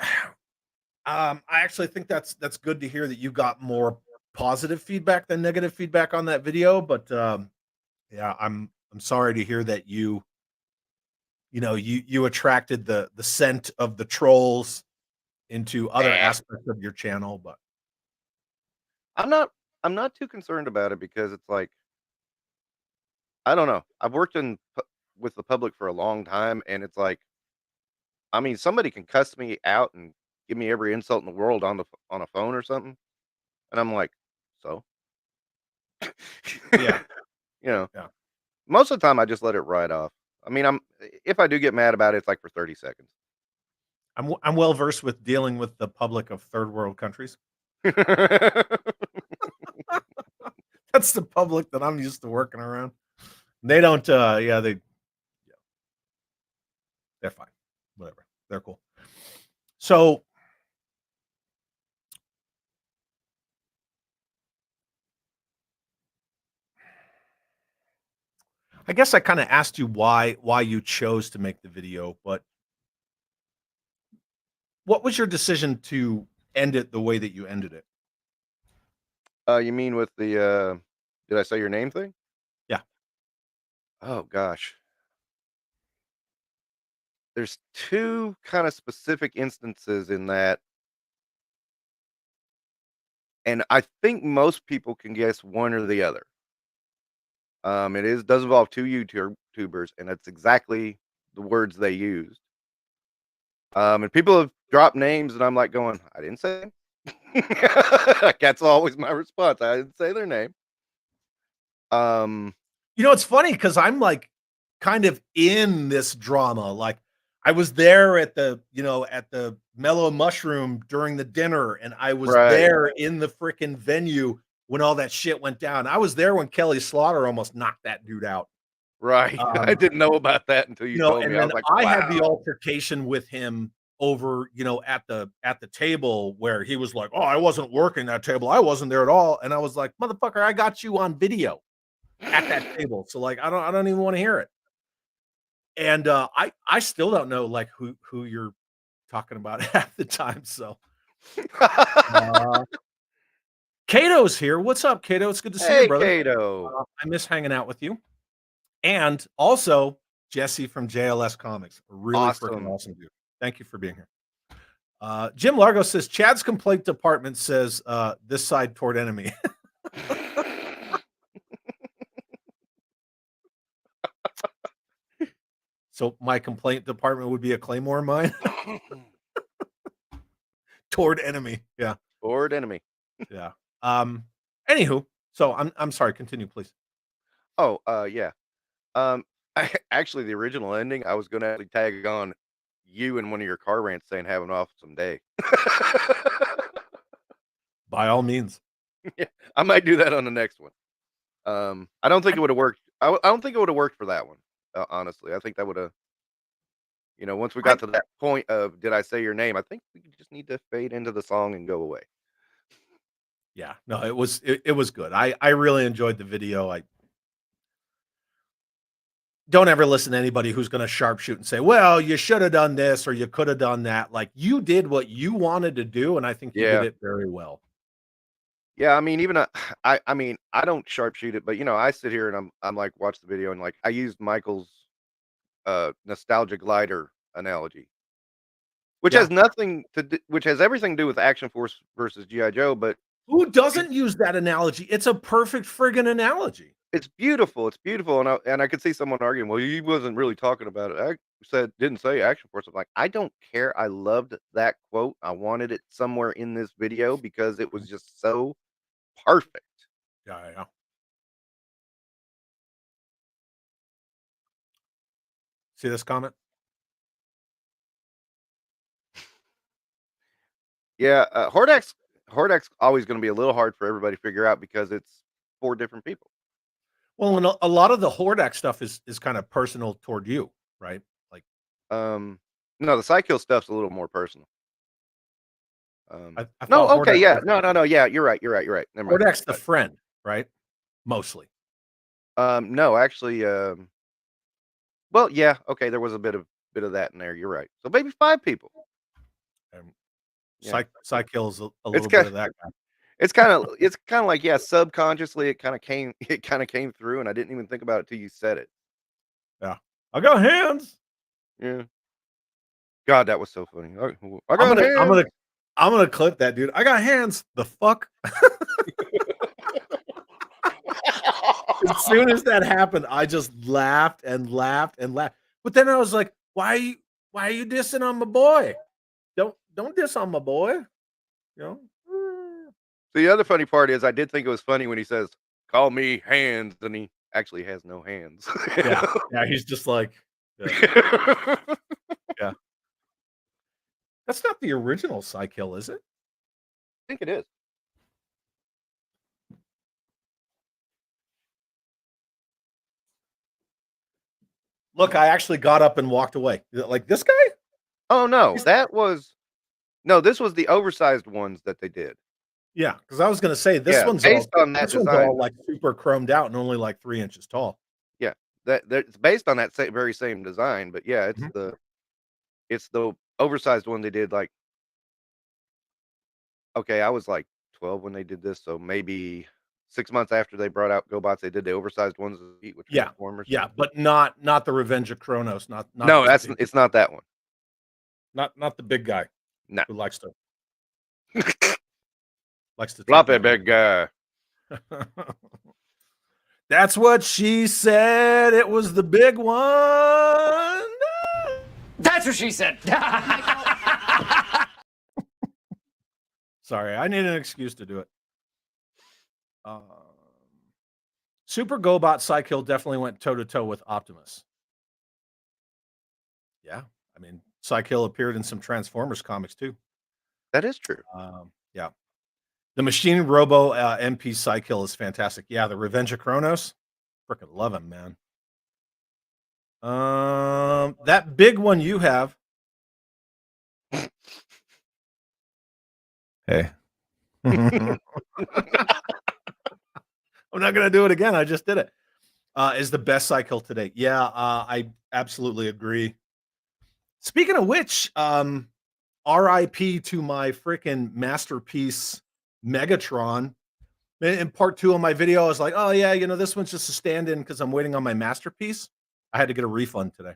I actually think that's good to hear that you got more positive feedback than negative feedback on that video. But yeah, I'm sorry to hear that you attracted the scent of the trolls into other aspects of your channel. But I'm not too concerned about it because it's like, I don't know. I've worked with the public for a long time, and it's like, I mean, somebody can cuss me out and give me every insult in the world on a phone or something, and I'm like, so, yeah, yeah. Most of the time, I just let it ride off. I mean, if I do get mad about it, it's like for 30 seconds. I'm well versed with dealing with the public of third world countries. That's the public that I'm used to working around. They don't. Yeah, they're fine. Whatever. They're cool. So I guess I kind of asked you why you chose to make the video, but what was your decision to end it the way that you ended it? You mean with the did I say your name thing? Yeah. Oh gosh. There's two kind of specific instances in that, and I think most people can guess one or the other. It does involve two YouTubers, and that's exactly the words they used. And people have dropped names, and I'm like going, I didn't say them. That's always my response. I didn't say their name. Um, It's funny because I'm like kind of in this drama. Like I was there at the Mellow Mushroom during the dinner, and I was right, there in the freaking venue when all that shit went down. I was there when Kelly Slaughter almost knocked that dude out. right. I Um, didn't know about that until you told me. and I then was like, I had the wow. altercation with him over, at the table where he was like, "Oh, I wasn't working that table. I wasn't there at all." And I was like, "Motherfucker, I got you on video at that table. So like I don't even want to hear it." And I still don't know like who you're talking about half the time. So uh Kato's here. What's up, Kato? It's good to see you, Hey, brother. Kato. I miss hanging out with you. And also Jesse from JLS Comics. Really freaking Awesome. awesome dude. Thank you for being here. Jim Largo says Chad's complaint department says this side toward enemy. So my complaint department would be a Claymore mine toward enemy. Yeah. Board enemy. Yeah. Um Anywho, so I'm sorry, continue, please. Oh, yeah. Um, actually, the original ending, I was gonna actually tag on you in one of your car rants saying, "Have an awesome day." By all means. Yeah, I might do that on the next one. I don't think I it would've worked. I don't think it would've worked for that one, honestly. I think that would've once we I got to that point of, "Did I say your name?" I think we just need to fade into the song and go away. Yeah, no, it was good. I really enjoyed the video. I don't ever listen to anybody who's gonna sharpshoot and say, "Well, you should have done this or you could have done that." Like you did what you wanted to do, and I think you did Yeah. it very well. Yeah, I mean, even, I mean, I don't sharpshoot it, but, I sit here and I'm like, watch the video and, like, I used Michael's, nostalgia glider analogy. Which Yeah. has nothing to do which has everything to do with Action Force versus G.I. Joe, but Who it doesn't use that analogy? It's a perfect friggin' analogy. it's beautiful, and I could see someone arguing, "Well, he wasn't really talking about it." I didn't say Action Force. I'm like, "I don't care." I loved that quote. I wanted it somewhere in this video because it was just so perfect. Yeah, yeah, yeah. See this comment? Yeah, Hordak's always gonna be a little hard for everybody to figure out because it's 4 different people. Well, and a lot of the Hordak stuff is kind of personal toward you, right? Like Um, no, the Psykill stuff's a little more personal. I No, thought okay, Hordak's yeah. No, no, no, yeah, you're right. Never mind. Hordak's the friend, right? Mostly. No, actually, well, yeah, okay, there was a bit of that in there, you're right. So maybe 5 people. And Yeah. Psykill's a It's little bit kind of that guy. it's kinda like, yeah, subconsciously, it kinda came through, and I didn't even think about it till you said it. Yeah. I got hands. Yeah. God, that was so funny. I I'm got gonna I'm hands. gonna I'm gonna clip that, dude. I got hands. The fuck? As soon as that happened, I just laughed and laughed and laughed. But then I was like, why are you dissing on my boy? Don't diss on my boy, you know? The other funny part is I did think it was funny when he says, "Call me Hands," and he actually has no hands. Yeah. Yeah, he's just like, yeah, yeah. That's not the original Psykill, is it? Think it is. Look, I actually got up and walked away. Like this guy? Oh no, this was the oversized ones that they did. Yeah, because I was gonna say Yeah, based on that this one's design. all like super chromed out and only like 3 inches tall. Yeah, it's based on that very same design, but yeah, Mhm. it's the oversized one they did. Like, okay, I was like 12 when they did this, so maybe 6 months after they brought out GoBots, they did the oversized ones to compete with Yeah, Transformers. yeah, but not the Revenge of Kronos, not No, this big, it's not that one. not the big guy No, who likes to take floppy that big guy. That's what she said. It was the big one. That's what she said. Sorry, I need an excuse to do it. Super GoBot Psykill definitely went toe to toe with Optimus. Yeah, I mean, Psykill appeared in some Transformers comics too. That is true. Yeah, the Machine Robo MP Psykill is fantastic. Yeah, the Revenge of Kronos, freaking love him, man. That big one you have. Hey. I'm not gonna do it again. I just did it. Is the best cycle today. Yeah, I absolutely agree. Speaking of which, RIP to my freaking masterpiece Megatron. In part 2 of my video, I was like, oh yeah, this one's just a stand-in because I'm waiting on my masterpiece. I had to get a refund today.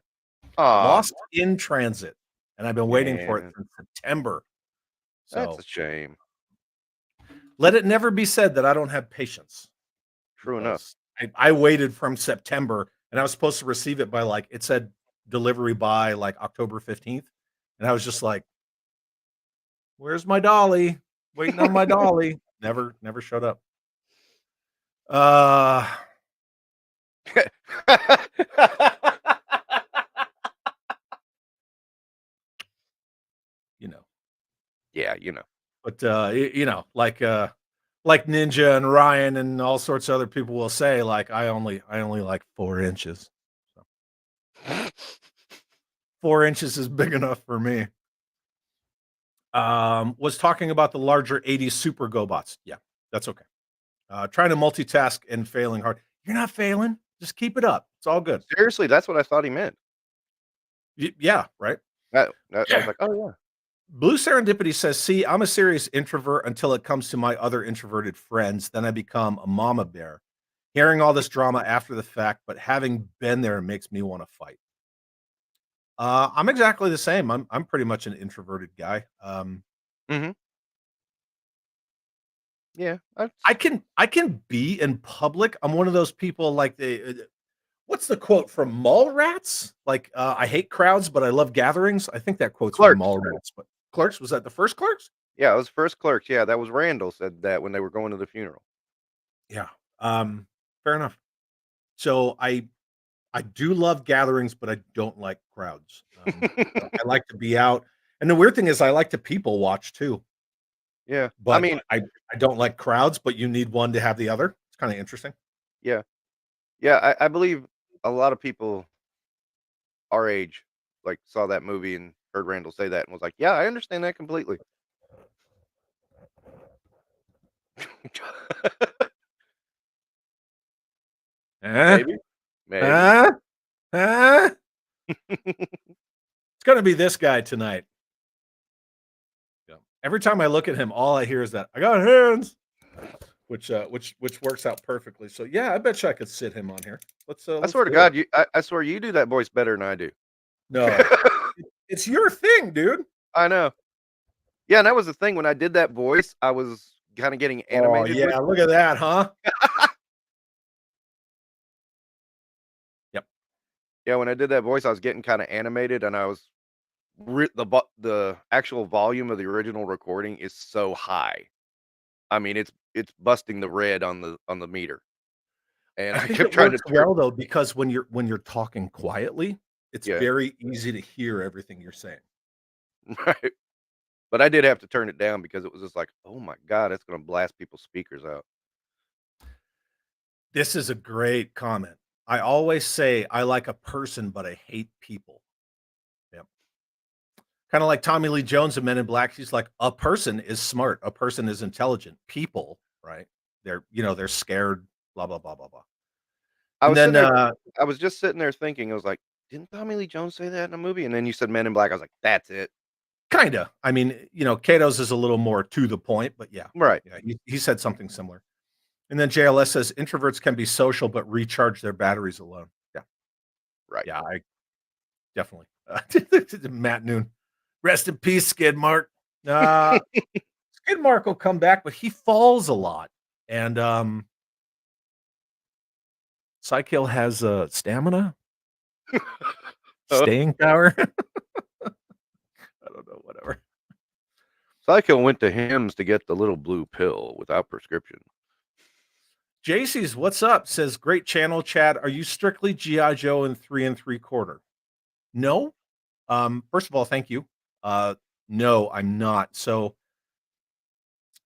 Aw, Lost in transit, and I've been waiting for it man, since September. that's So a shame. let it never be said that I don't have patience. True enough. Because I waited from September and I was supposed to receive it by like it said delivery by like October 15th. And I was just like, where's my dolly? Waiting on my dolly. Never showed up. Uh you know, Yeah, but like Ninja and Ryan and all sorts of other people will say, like, I only like 4 inches. So 4 inches is big enough for me. Was talking about the larger 80s super GoBots. Yeah, that's okay. Trying to multitask and failing hard. You're not failing. Just keep it up. It's all good. seriously, that's what I thought he meant. Yeah, right. I was like, oh yeah. Blue Serendipity says, see, I'm a serious introvert until it comes to my other introverted friends. Then I become a mama bear. Hearing all this drama after the fact, but having been there makes me want to fight. I'm exactly the same. I'm pretty much an introverted guy. Hmm. Yeah, I can be in public. I'm one of those people like what's the quote from Mallrats? Like, I hate crowds, but I love gatherings. I think that quote's from Clerks. Mallrats, but Clerks, was that the first Clerks? Yeah, it was first Clerks. Yeah, that was Randall said that when they were going to the funeral. Yeah. Fair enough. So I do love gatherings, but I don't like crowds. I like to be out. And the weird thing is I like to people watch too, Yeah, I but mean, I don't like crowds, but you need one to have the other. It's kind of interesting. yeah, yeah. I believe a lot of people our age like saw that movie and heard Randall say that and was like, yeah, I understand that completely. Eh? Maybe, maybe. Huh? Huh? It's gonna be this guy tonight. Yeah. Every time I look at him, all I hear is that I got hands, which works out perfectly. So yeah, I bet you I could sit him on here. I Let's swear to do it. God, I swear you do that voice better than I do. No, it's your thing, dude. I know. Yeah, and that was the thing when I did that voice, I was kind of getting Oh animated with yeah, look at that, huh? Yep. yeah, when I did that voice, I was getting kind of animated, and I was the actual volume of the original recording is so high. I mean, it's busting the red on the meter, and I I think kept it trying to works turn. well though because when you're talking quietly, it's Yeah, very easy to hear everything you're saying. right. But I did have to turn it down because it was just like, oh my God, it's gonna blast people's speakers out. This is a great comment. I always say I like a person, but I hate people. Yep. Kind of like Tommy Lee Jones in Men in Black. He's like, a person is smart, a person is intelligent. People, right? They're scared, blah, blah, blah, blah, blah. I And was sitting then there I was just sitting there thinking, I was like, "Didn't Tommy Lee Jones say that in a movie?" And then you said Men in Black, I was like, "That's it." kinda. I mean, Kato's is a little more to the point, but yeah. Right. Yeah, he said something similar. And then JLS says introverts can be social, but recharge their batteries alone. Yeah. Right. Yeah, I definitely. Matt Noon. Rest in peace, Skid Mark. Uh, Skid Mark will come back, but he falls a lot. And Psykill has stamina, staying power. I don't know, whatever. Psycho went to Hims to get the little blue pill without prescription. JC's what's up? Says great channel, Chad. Are you strictly GI Joe and 3 3/4? No. First of all, thank you. No, I'm not. So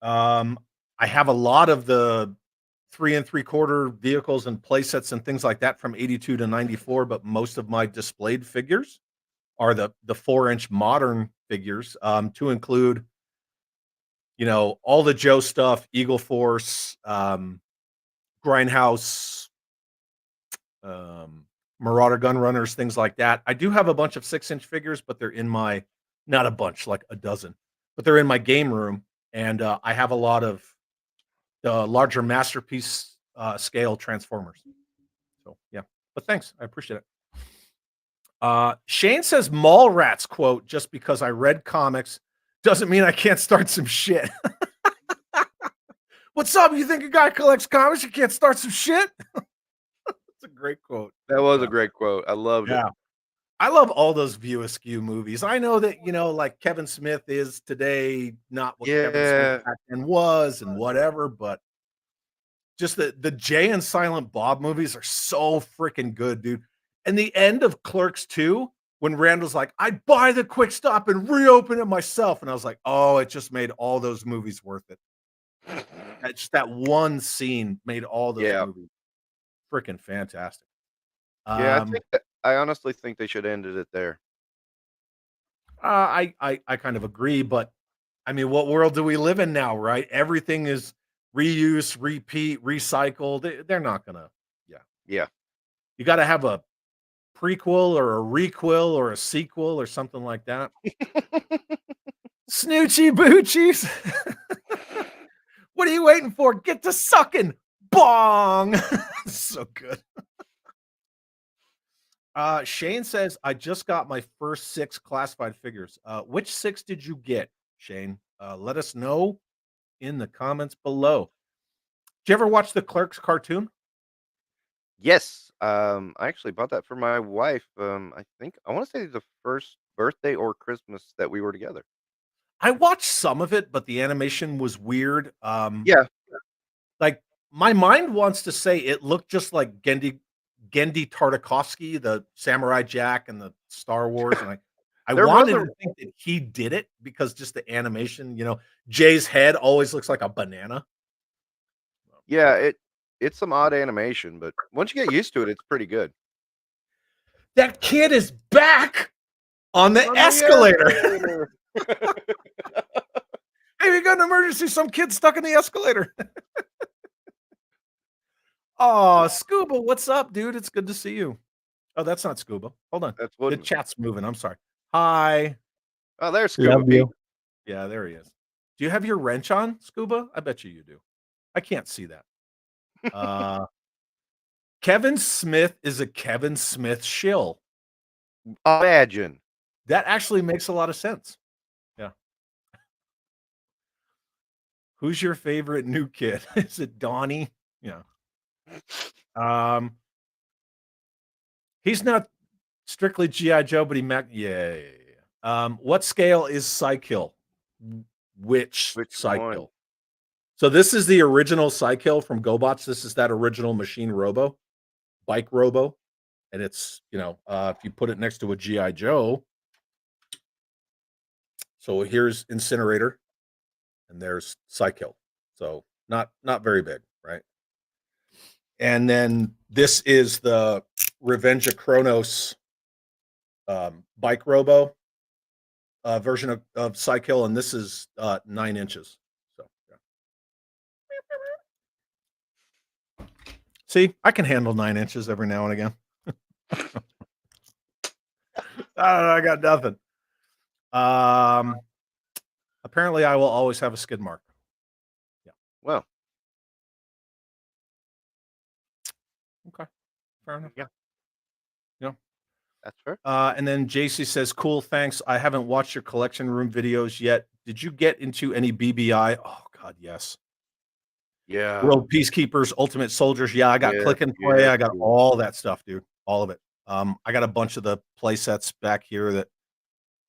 I have a lot of the 3 3/4 vehicles and play sets and things like that from 82 to 94, but most of my displayed figures are the 4-inch modern figures, to include, all the Joe stuff, Eagle Force, Grindhouse, Marauder Gun Runners, things like that. I do have a bunch of 6-inch figures, but they're in my not a bunch, like a dozen, but they're in my game room, and I have a lot of the larger masterpiece scale Transformers. So yeah, but thanks, I appreciate it. Shane says Mallrats quote, just because I read comics doesn't mean I can't start some shit. What's up? You think a guy collects comics, you can't start some shit? That's a great quote. That was a great quote. I loved it. Yeah. I love all those View Askew movies. I know that, like Kevin Smith is today not what Kevin Smith Yeah. back then was and whatever, but just the Jay and Silent Bob movies are so freaking good, dude. And the end of Clerks 2, when Randall's like, I'd buy the Quick Stop and reopen it myself. And I was like, oh, it just made all those movies worth it. Just that one scene made all those Yeah. movies freaking fantastic. Yeah, I honestly think they should ended it there. I kind of agree, but I mean, what world do we live in now, right? Everything is reuse, repeat, recycle. They're not gonna, yeah. Yeah. You got to have a prequel or a requel or a sequel or something like that. Snoochie boochies. What are you waiting for? Get to sucking. Bong. So good. Shane says, I just got my first 6 classified figures. Which 6 did you get, Shane? Let us know in the comments below. Did you ever watch the Clerks cartoon? Yes. I actually bought that for my wife. I think I want to say the first birthday or Christmas that we were together. I watched some of it, but the animation was weird. Yeah. Like my mind wants to say it looked just like Gendy Tartakovsky, the Samurai Jack and the Star Wars, and I There wanted was to think that he did it because just the animation, Jay's head always looks like a banana. Yeah, it's some odd animation, but once you get used to it, it's pretty good. That kid is back on the On the escalator. escalator. Hey, we got an emergency. Some kid stuck in the escalator. Oh, Scuba, what's up, dude? It's good to see you. Oh, that's not Scuba. Hold on. That's The Woodman. chat's moving. I'm sorry. Hi. Oh, there's Scuba Love Pete. you. Yeah, there he is. Do you have your wrench on, Scuba? I bet you do. I can't see that. Kevin Smith is a Kevin Smith shill. Imagine. That actually makes a lot of sense. Yeah. Who's your favorite new kid? Is it Donnie? Yeah. He's not strictly GI Joe, but yeah. What scale is Psykill? Which Psykill? one? So this is the original Psykill from GoBots. This is that original machine robo, bike robo, and it's if you put it next to a GI Joe. So here's Incinerator, and there's Psykill. So not very big, right? And then this is the Revenge of Kronos bike robo version of Psykill, and this is 9 inches. So yeah. See, I can handle 9 inches every now and again. I got nothing. Apparently, I will always have a skid mark. Yeah. Well, Okay. Fair enough. yeah, Yeah. that's fair. And then JC says, "Cool, thanks. I haven't watched your collection room videos yet. Did you get into any BBI? Oh God, yes. Yeah. World Peacekeepers, Ultimate Soldiers. Yeah, I got Yes, Click and Play. yes, I got yes. all that stuff, dude. All of it. I got a bunch of the play sets back here that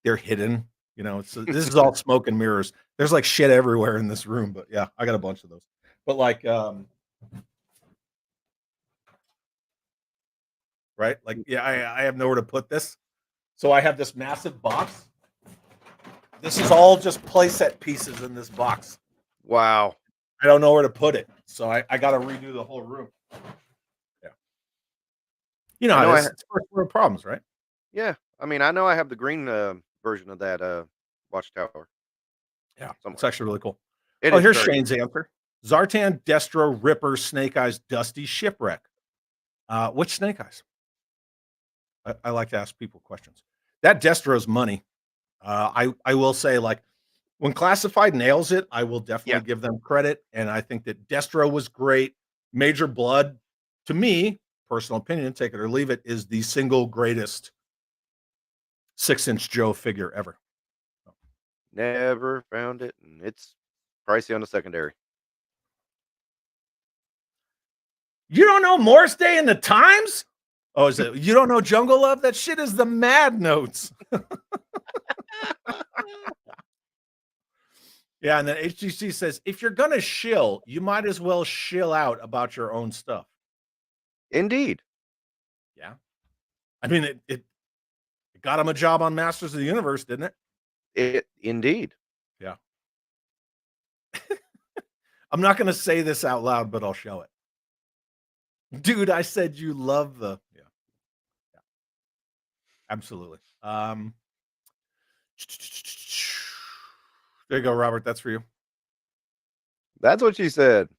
they're hidden. You know, this is all smoke and mirrors. There's like shit everywhere in this room, but yeah, I got a bunch of those. But like, right? Like, yeah, I have nowhere to put this. So I have this massive box. This is all just playset pieces in this box. Wow. I don't know where to put it. So I got to redo the whole room. Yeah. You know I know how I it is. It's first world problems, right? Yeah. I mean, I know I have the green version of that watchtower Yeah. It's somewhere. actually really cool. It Oh, is here's very Shane's answer. Zartan, Destro, Ripper, Snake Eyes, Dusty, Shipwreck. Which Snake Eyes? I like to ask people questions. That Destro's money. I will say, like, when Classified nails it, I will definitely Yeah. give them credit. And I think that Destro was great. Major Blood, to me, personal opinion, take it or leave it, is the single greatest 6-inch Joe figure ever. Never found it, and it's pricey on the secondary. You don't know Morris Day in the Times? Oh, is it? You don't know Jungle Love? That shit is the Mad Notes. Yeah, and then HGC says, if you're gonna shill, you might as well shill out about your own stuff. Indeed. Yeah. I mean, it got him a job on Masters of the Universe, didn't it? Indeed. Yeah. I'm not gonna say this out loud, but I'll show it. Dude, I said you love the yeah. Absolutely. There you go, Robert. That's for you. That's what she said.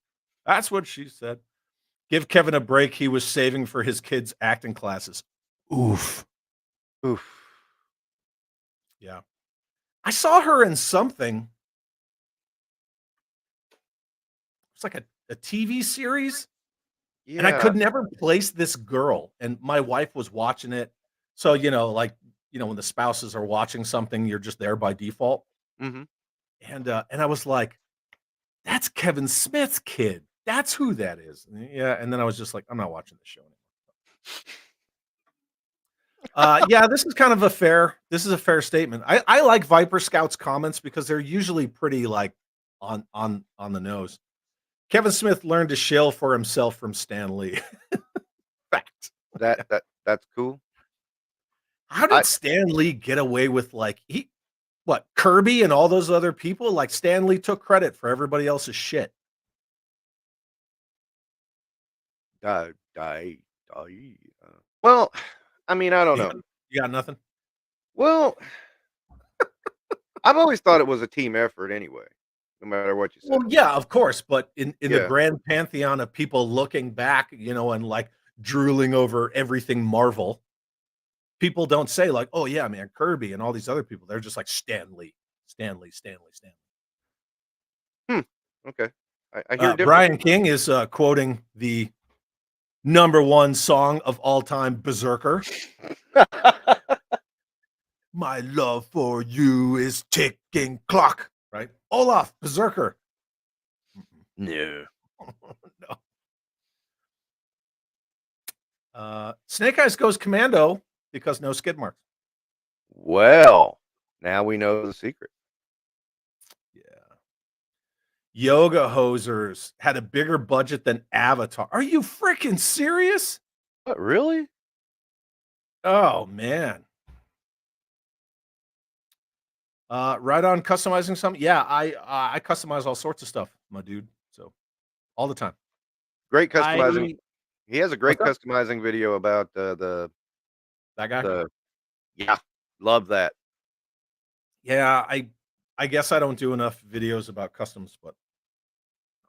That's what she said. Give Kevin a break. He was saving for his kids' acting classes. Oof. Oof. Yeah. I saw her in something. It's like a TV series. Yeah. And I could never place this girl. And my wife was watching it. So, like, when the spouses are watching something, you're just there by default. Mm-hmm. And I was like, that's Kevin Smith's kid. That's who that is. Yeah. And then I was just like, I'm not watching the show anymore. Yeah, this is a fair statement. I like Viper Scout's comments because they're usually pretty like on the nose. Kevin Smith learned to shill for himself from Stan Lee. Fact. That's cool. How did Stan Lee get away with Kirby and all those other people? Like Stan Lee took credit for everybody else's shit. Well, I mean, I don't know. You got nothing? Well, I've always thought it was a team effort anyway, no matter what you say. Well, yeah, of course. But in the Yeah. grand pantheon of people looking back, and like drooling over everything Marvel, people don't say like, oh yeah, man, Kirby and all these other people. They're just like Stan Lee. Okay. I hear different. Brian King is quoting the #1 song of all time, Berserker. My love for you is ticking clock, right? Olaf, Berserker. No. No. Snake Eyes goes commando because no skid marks. Well, now we know the secret. Yeah. Yoga Hosers had a bigger budget than Avatar. Are you freaking serious? What, really? Oh, man. Right on customizing something. Yeah, I customize all sorts of stuff, my dude. So all the time. Great customizing. He has a great What's up? customizing video about That guy? the yeah, love that. Yeah, I guess I don't do enough videos about customs, but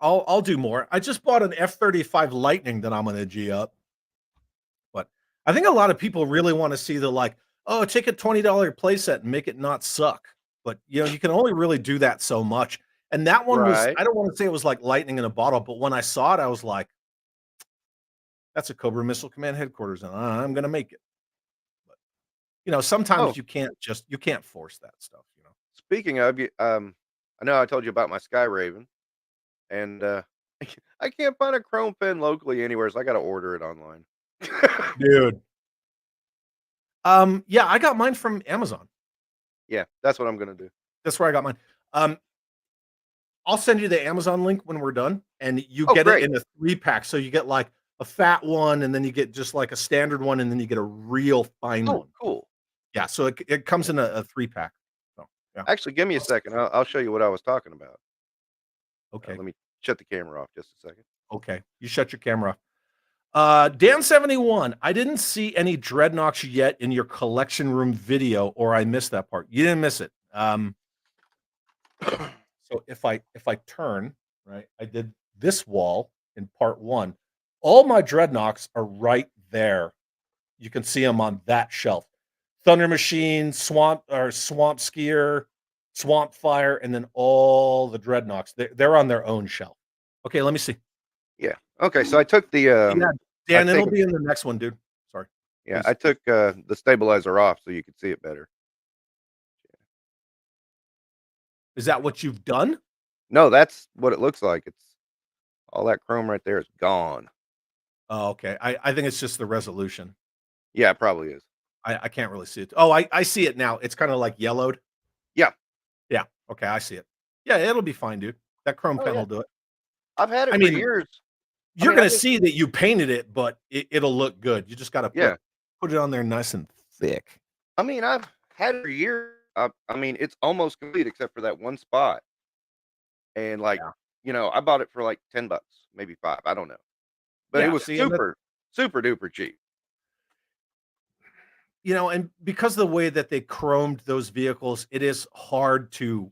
I'll do more. I just bought an F-35 Lightning that I'm gonna G up, but I think a lot of people really wanna see the, like, "Oh, take a $20 playset and make it not suck." But, you can only really do that so much, and that one was Right. I don't wanna say it was like lightning in a bottle, but when I saw it, I was like, "That's a Cobra Missile Command headquarters, and I'm gonna make it." But, Oh, sometimes you can't force that stuff. speaking of I know I told you about my Sky Raven, and I can't find a chrome pen locally anywhere, so I got to order it online. Dude. Yeah, I got mine from Amazon. Yeah, that's what I'm gonna do. That's where I got mine. Um, I'll send you the Amazon link when we're done, and you Oh, get it great. in a 3-pack. So you get like a fat one, and then you get just like a standard one, and then you get a real fine Oh, one. cool. Yeah, so it comes in a 3-pack. So yeah. Actually, give me a second. I'll show you what I was talking about. Okay. Let me shut the camera off just a second. Okay. You shut your camera off. Dan71, I didn't see any dreadnoughts yet in your collection room video, or I missed that part. You didn't miss it. So if I turn, right, I did this wall in part one. All my dreadnoughts are right there. You can see them on that shelf. Thunder Machine, Swamp Skier, Swamp Fire, and then all the dreadnoughts. They're on their own shelf. Okay, let me see. Yeah. Okay. So I took the Yeah, I've Dan, it'll taken be in the next one, dude. Sorry. yeah, I Please. took the stabilizer off so you could see it better. Is that what you've done? No, that's what it looks like. It's all that chrome right there is gone. Oh, okay. I think it's just the resolution. Yeah, it probably is. I can't really see it. Oh, I see it now. It's kind of like yellowed. Yeah. Yeah. Okay, I see it. Yeah, it'll be fine, dude. That chrome Oh pen yeah. will do it. I've had it I for mean, years. I you're mean, I gonna just see that you painted it, but it'll look good. You just gotta yeah. put it on there nice and thick. I mean, I've had it for years. I mean, it's almost complete except for that one spot. And like, Yeah. I bought it for like $10, maybe 5, I don't know. But it Yeah. was See, and that super duper cheap. and because of the way that they chromed those vehicles, it is hard to,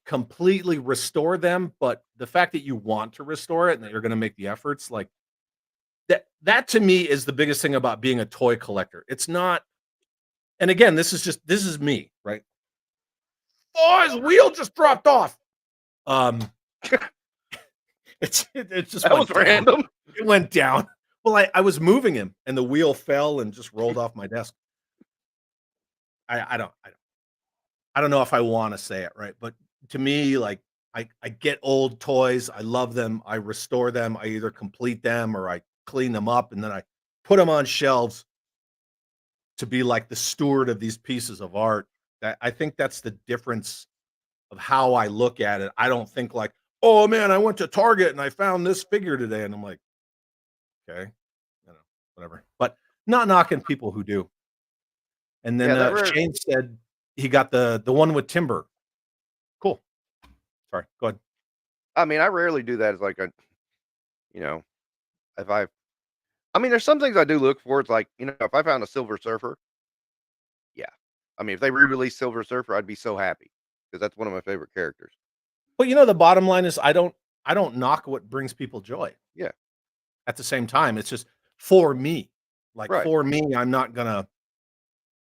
completely restore them. But the fact that you want to restore it and that you're gonna make the efforts, like that to me is the biggest thing about being a toy collector. It's not, and again, this is me, right? Oh, his wheel just dropped off. Um, it just That was went down. random. It went down. Well, I was moving him, and the wheel fell and just rolled off my desk. I don't know if I want to say it right, but to me, like I get old toys. I love them. I restore them. I either complete them or I clean them up, and then I put them on shelves to be like the steward of these pieces of art. That I think that's the difference of how I look at it. I don't think like, oh man, I went to Target and I found this figure today, and I'm like, okay, whatever. But not knocking people who do. And then Yeah, that rare Shane said he got the one with timber. Cool. Sorry, go ahead. I mean, I rarely do that as like you know, if I mean, there's some things I do look for. It's like, if I found a Silver Surfer, yeah. I mean, if they re-release Silver Surfer, I'd be so happy because that's one of my favorite characters. But the bottom line is I don't knock what brings people joy. Yeah, At the same time, it's just for me. Like right. for me, I'm not gonna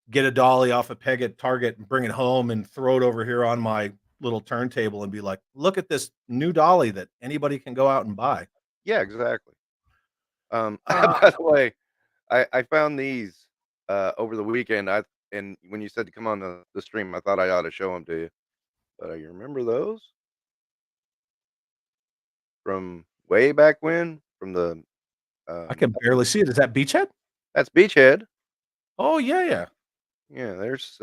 get a dolly off a peg at Target and bring it home and throw it over here on my little turntable and be like, look at this new dolly that anybody can go out and buy. Yeah, exactly. Uh, By the way, I found these over the weekend. And when you said to come on the stream, I thought I ought to show them to you. But you remember those from way back when? From the I can barely see it. Is that Beachhead? that's Beachhead. Oh yeah, Yeah, there's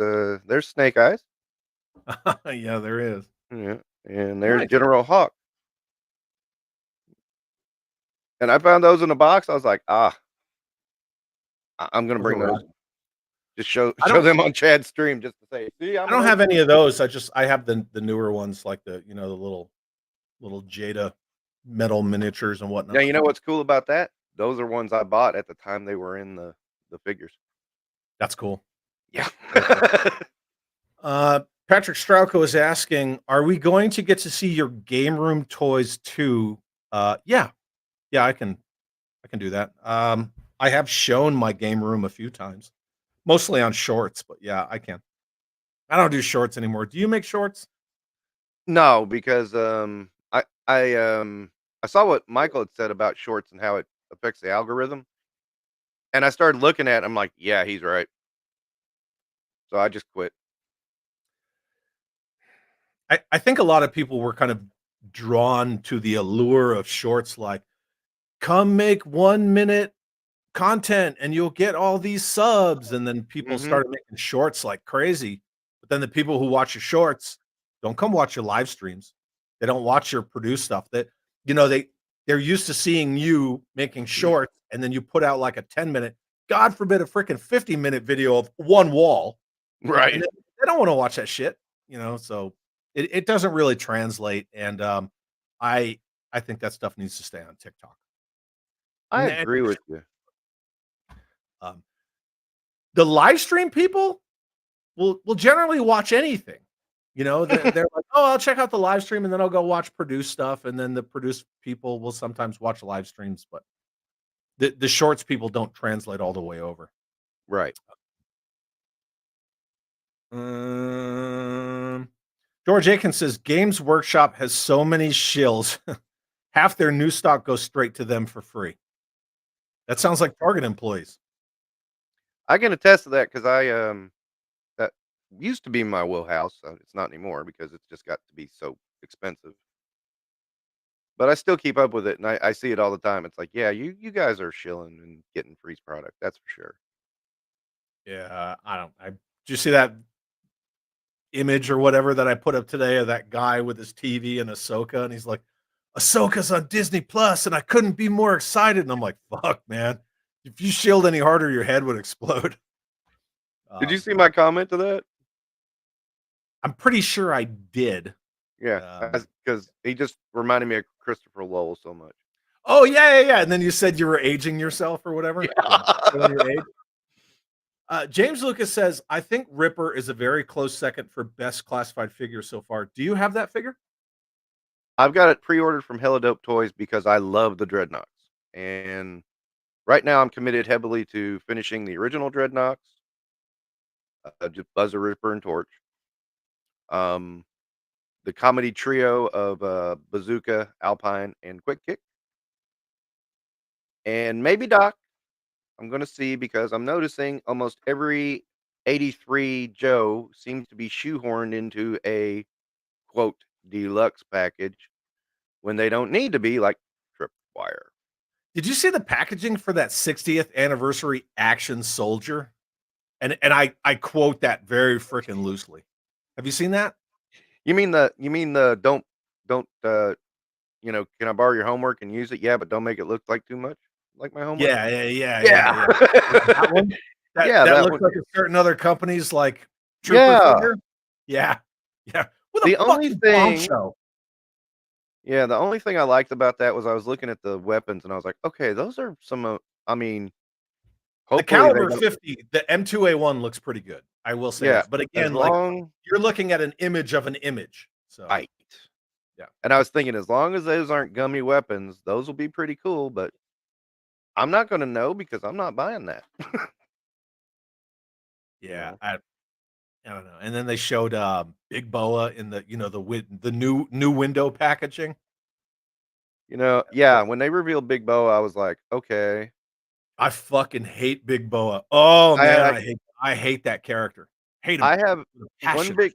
Snake Eyes. yeah. Yeah, there is. Yeah, and there's Nice. General Hawk. And I found those in a box. I was like, I'm gonna Those are bring rad. those. Just show I show don't them on Chad's stream just to say, see, I I'm an don't have OG. any of those. I have the newer ones like the little Jada metal miniatures and Now whatnot. you know what's cool about that? those are ones I bought at the time they were in the figures. That's cool. Yeah. Very cool. Patrick Strauko is asking, are we going to get to see your game room toys too? Yeah, I can do that. I have shown my game room a few times, mostly on shorts, but yeah, I can. I don't do shorts anymore. Do you make shorts? No, because I saw what Michael had said about shorts and how it affects the algorithm, and I started looking at it, I'm like, yeah, he's right. So I just quit. I think a lot of people were kind of drawn to the allure of shorts, like, come make 1 minute content and you'll get all these subs. And then people Mhm. started making shorts like crazy. But then the people who watch your shorts don't come watch your live streams. They don't watch your produced stuff. That they're used to seeing you making shorts, and then you put out like a 10-minute, God forbid, a freaking 50-minute video of one wall, and Right. they don't want to watch that shit. So it doesn't really translate. And I I think that stuff needs to stay on TikTok. I And agree with you. um, the live stream people will generally watch anything. They're like, "Oh, I'll check out the live stream, and then I'll go watch produced stuff," and then the produced people will sometimes watch live streams, but the shorts people don't translate all the way over. Right. Um, George Aiken says, "Games Workshop has so many shills, half their new stock goes straight to them for free." That sounds like Target employees. I can attest to that because that used to be my wheelhouse. It's not anymore because it's just got to be so expensive. But I still keep up with it, and I see it all the time. It's like, yeah, you guys are shilling and getting free product. That's for sure. Yeah, did you see that image or whatever that I put up today of that guy with his TV and Ahsoka, and he's like, "Ahsoka's on Disney Plus, and I couldn't be more excited." And I'm like, "Fuck, man! If you shield any harder, your head would explode." Did you Um, see my comment to that? I'm pretty sure I did. Yeah, Um, because he just reminded me of Christopher Lowell so much. oh yeah. And then you said you were aging yourself or whatever. Yeah, showing Yeah. your age. James Lucas says, "I think Ripper is a very close second for best classified figure so far. Do you have that figure?" I've got it pre-ordered from Hella Dope Toys because I love the Dreadnoks, and right now I'm committed heavily to finishing the original Dreadnoks, just Buzzer, Ripper, and Torch. Um, the comedy trio of Bazooka, Alpine, and Quick Kick, and maybe Doc. I'm gonna see because I'm noticing almost every 83 Joe seems to be shoehorned into a quote deluxe package when they don't need to be, like Tripwire. Did you see the packaging for that 60th anniversary action soldier? And I quote that very freaking loosely. Have you seen that? You mean the don't can I borrow your homework and use it? Yeah, but don't make it look like too much like my homework. Yeah. That one? That Yeah, that that looks one. like a certain other company's, like, trooper Yeah. figure? Yeah. Yeah. With a The only fucking bomb thing show. Yeah, the only thing I liked about that was I was looking at the weapons and I was like, "Okay, those are some, I mean, The hopefully they caliber don't." 50, the M2A1 looks pretty good. I will say Yeah, that. But as again, like, long you're looking at an image of an image. So, right. yeah. And I was thinking as long as those aren't gummy weapons, those will be pretty cool, but I'm not gonna know because I'm not buying that. You Yeah. know? I don't know. And then they showed, Big Boa in the new window packaging. Yeah, when they revealed Big Bo, I was like, "Okay." I fucking hate Big Boa. Oh, I man, I I hate that character. Hate him I have with a one passion. big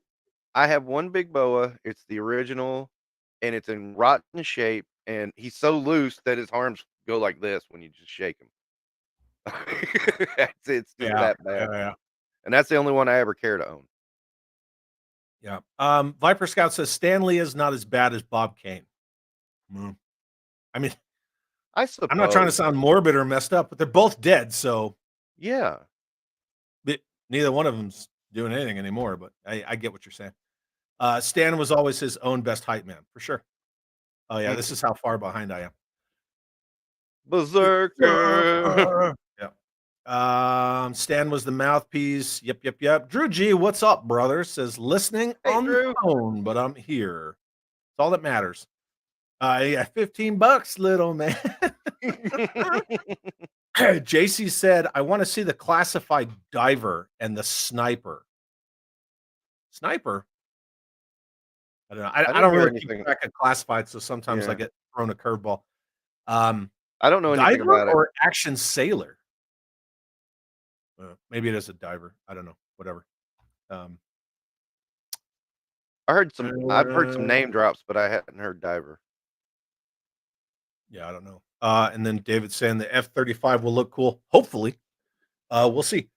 I have one Big Boa, it's the original, and it's in rotten shape, and he's so loose that his arms go like this when you just shake him. It's just Yeah, that bad, yeah. and that's the only one I ever care to own. Yeah. Viper Scout says Stanley is not as bad as Bob Kane. Mm. I mean, I I'm not trying to suppose. sound morbid or messed up, but they're both dead, so Yeah. neither one of them's doing anything anymore. But I get what you're saying. Stan was always his own best hype man, for sure. Oh yeah, this is how far behind I am. Berserker. Yeah. Stan was the mouthpiece. Yep. Drew G, what's up, brother? Says listening Hey, on Drew. the phone, but I'm here. It's all that matters. Yeah, $15, little man. JC said, I want to see the classified diver and the sniper. Sniper? I don't know. I didn't don't hear really keep anything. track of classified, so sometimes I Yeah. get thrown a curveball. Um, I don't know anything diver about it. or action sailor? Maybe it is a diver. I don't know. Whatever. I've heard some name drops, but I hadn't heard diver. Yeah, I don't know. And then David saying the F-35 will look cool. Hopefully. We'll see.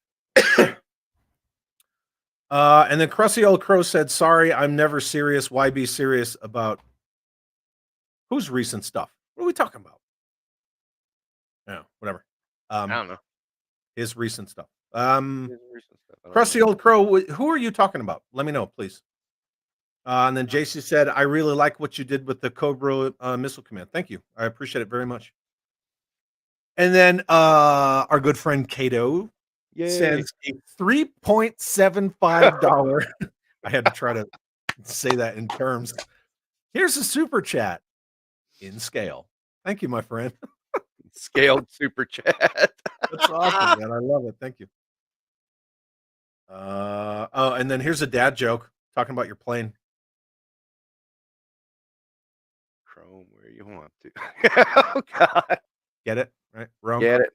And then Crusty Old Crow said, sorry, I'm never serious. Why be serious about whose recent stuff? What are we talking about? Yeah, whatever. I don't know. His recent stuff. His recent stuff, I don't Crusty know. Old Crow, who are you talking about? Let me know, please. And then JC said, I really like what you did with the Cobra missile command. Thank you. I appreciate it very much. And then our good friend Cato sends a $3.75. I had to try to say that in terms. Here's a super chat in scale. Thank you, my friend. Scaled super chat. That's awesome, man. I love it. Thank you. Oh, and then here's a dad joke talking about your plane. Chrome where you want to. Oh God. Get it? Right? Rome. Get it.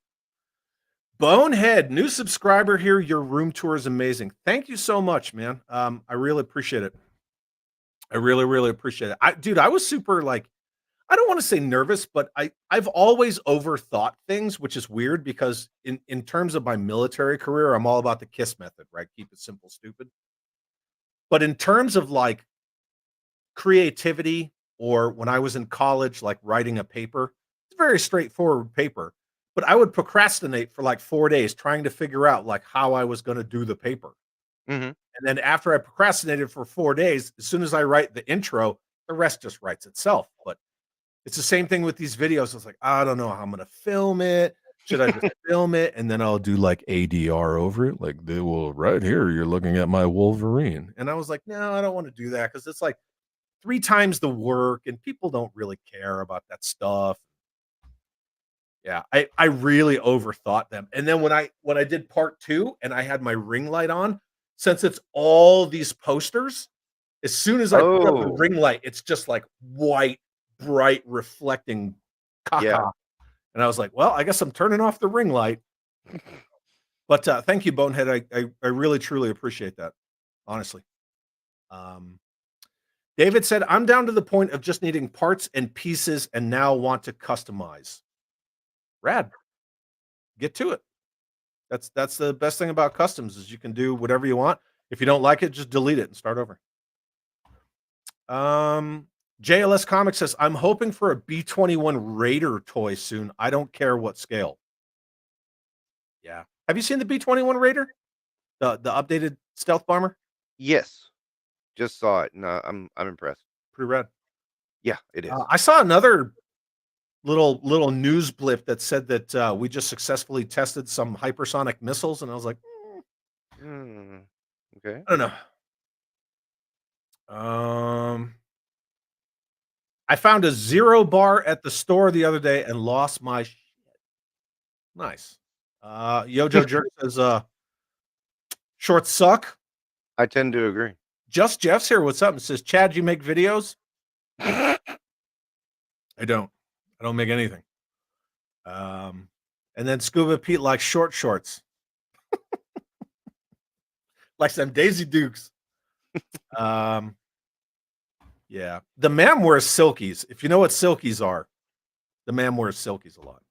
Bonehead, new subscriber here. Your room tour is amazing. Thank you so much, man. I really appreciate it. I really, really appreciate it. Dude, I was super like, I don't want to say nervous, but I've always overthought things, which is weird because in terms of my military career, I'm all about the KISS method, right? Keep it simple, stupid. But in terms of like creativity or when I was in college, like writing a paper, it's very straightforward paper. But I would procrastinate for like 4 days trying to figure out like how I was going to do the paper. Mm-hmm. And then after I procrastinated for 4 days, as soon as I write the intro, the rest just writes itself. But it's the same thing with these videos. It's like, I don't know how I'm going to film it. Should I just film it? And then I'll do like ADR over it. Like, well, right here, you're looking at my Wolverine. And I was like, no, I don't want to do that because it's like 3 times the work and people don't really care about that stuff. Yeah, I really overthought them. And then when I did part 2 and I had my ring light on, since it's all these posters, as soon as I put up the ring light, it's just like white, bright, reflecting caca. Yeah. And I was like, well, I guess I'm turning off the ring light. But thank you, Bonehead. I really truly appreciate that. Honestly. David said, I'm down to the point of just needing parts and pieces and now want to customize. Rad. Get to it. That's the best thing about customs is you can do whatever you want. If you don't like it, just delete it and start over. JLS Comics says, I'm hoping for a B-21 Raider toy soon. I don't care what scale. Yeah. Have you seen the B-21 Raider? The updated stealth bomber? Yes. Just saw it. No, I'm impressed. Pretty rad. Yeah, it is. I saw another little news blip that said that we just successfully tested some hypersonic missiles, and I was like, okay. I don't know. I found a 0 bar at the store the other day and lost my shit. Nice. Yojo Jerk says, shorts suck. I tend to agree. Just Jeff's here. What's up? It says, Chad, you make videos? I don't make anything. And then Scuba Pete likes short shorts. Like some Daisy Dukes. Yeah. The man wears silkies. If you know what silkies are, the man wears silkies a lot.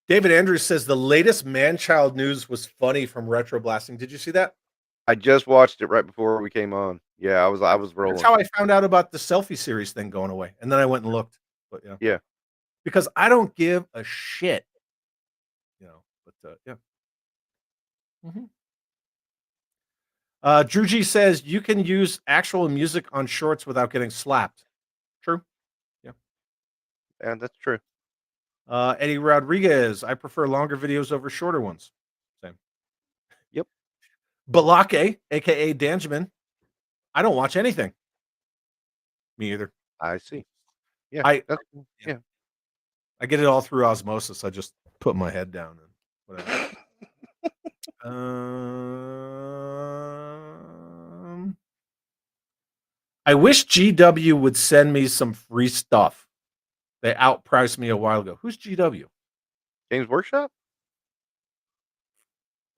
David Andrews says the latest man-child news was funny from Retro Blasting. Did you see that? I just watched it right before we came on. Yeah, I was rolling. That's how I found out about the selfie series thing going away. And then I went and looked. But yeah. Yeah. Because I don't give a shit. You know, but yeah. Drew G says you can use actual music on shorts without getting slapped. True. Yeah. And that's true. Eddie Rodriguez, I prefer longer videos over shorter ones. Same. Yep. Balake, aka Danjamin, I don't watch anything. Me either. I see. Yeah. I That's, yeah. yeah. I get it all through osmosis. I just put my head down and whatever. I wish GW would send me some free stuff. They outpriced me a while ago. Who's GW? Games Workshop?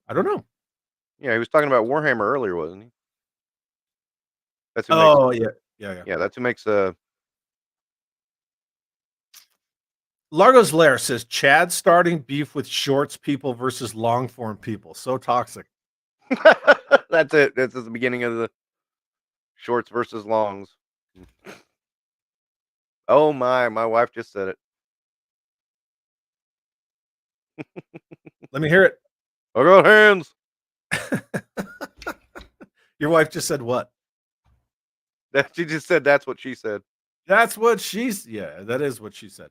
I don't know. Yeah, he was talking about Warhammer earlier, wasn't he? That's who Oh, makes. yeah. Yeah, that's who makes. Largo's Lair says Chad starting beef with shorts people versus long form people. So toxic. That's it. This is the beginning of the shorts versus longs. Oh my wife just said it. Let me hear it. I got hands. Your wife just said what? She just said that's what she said. That's what that is what she said.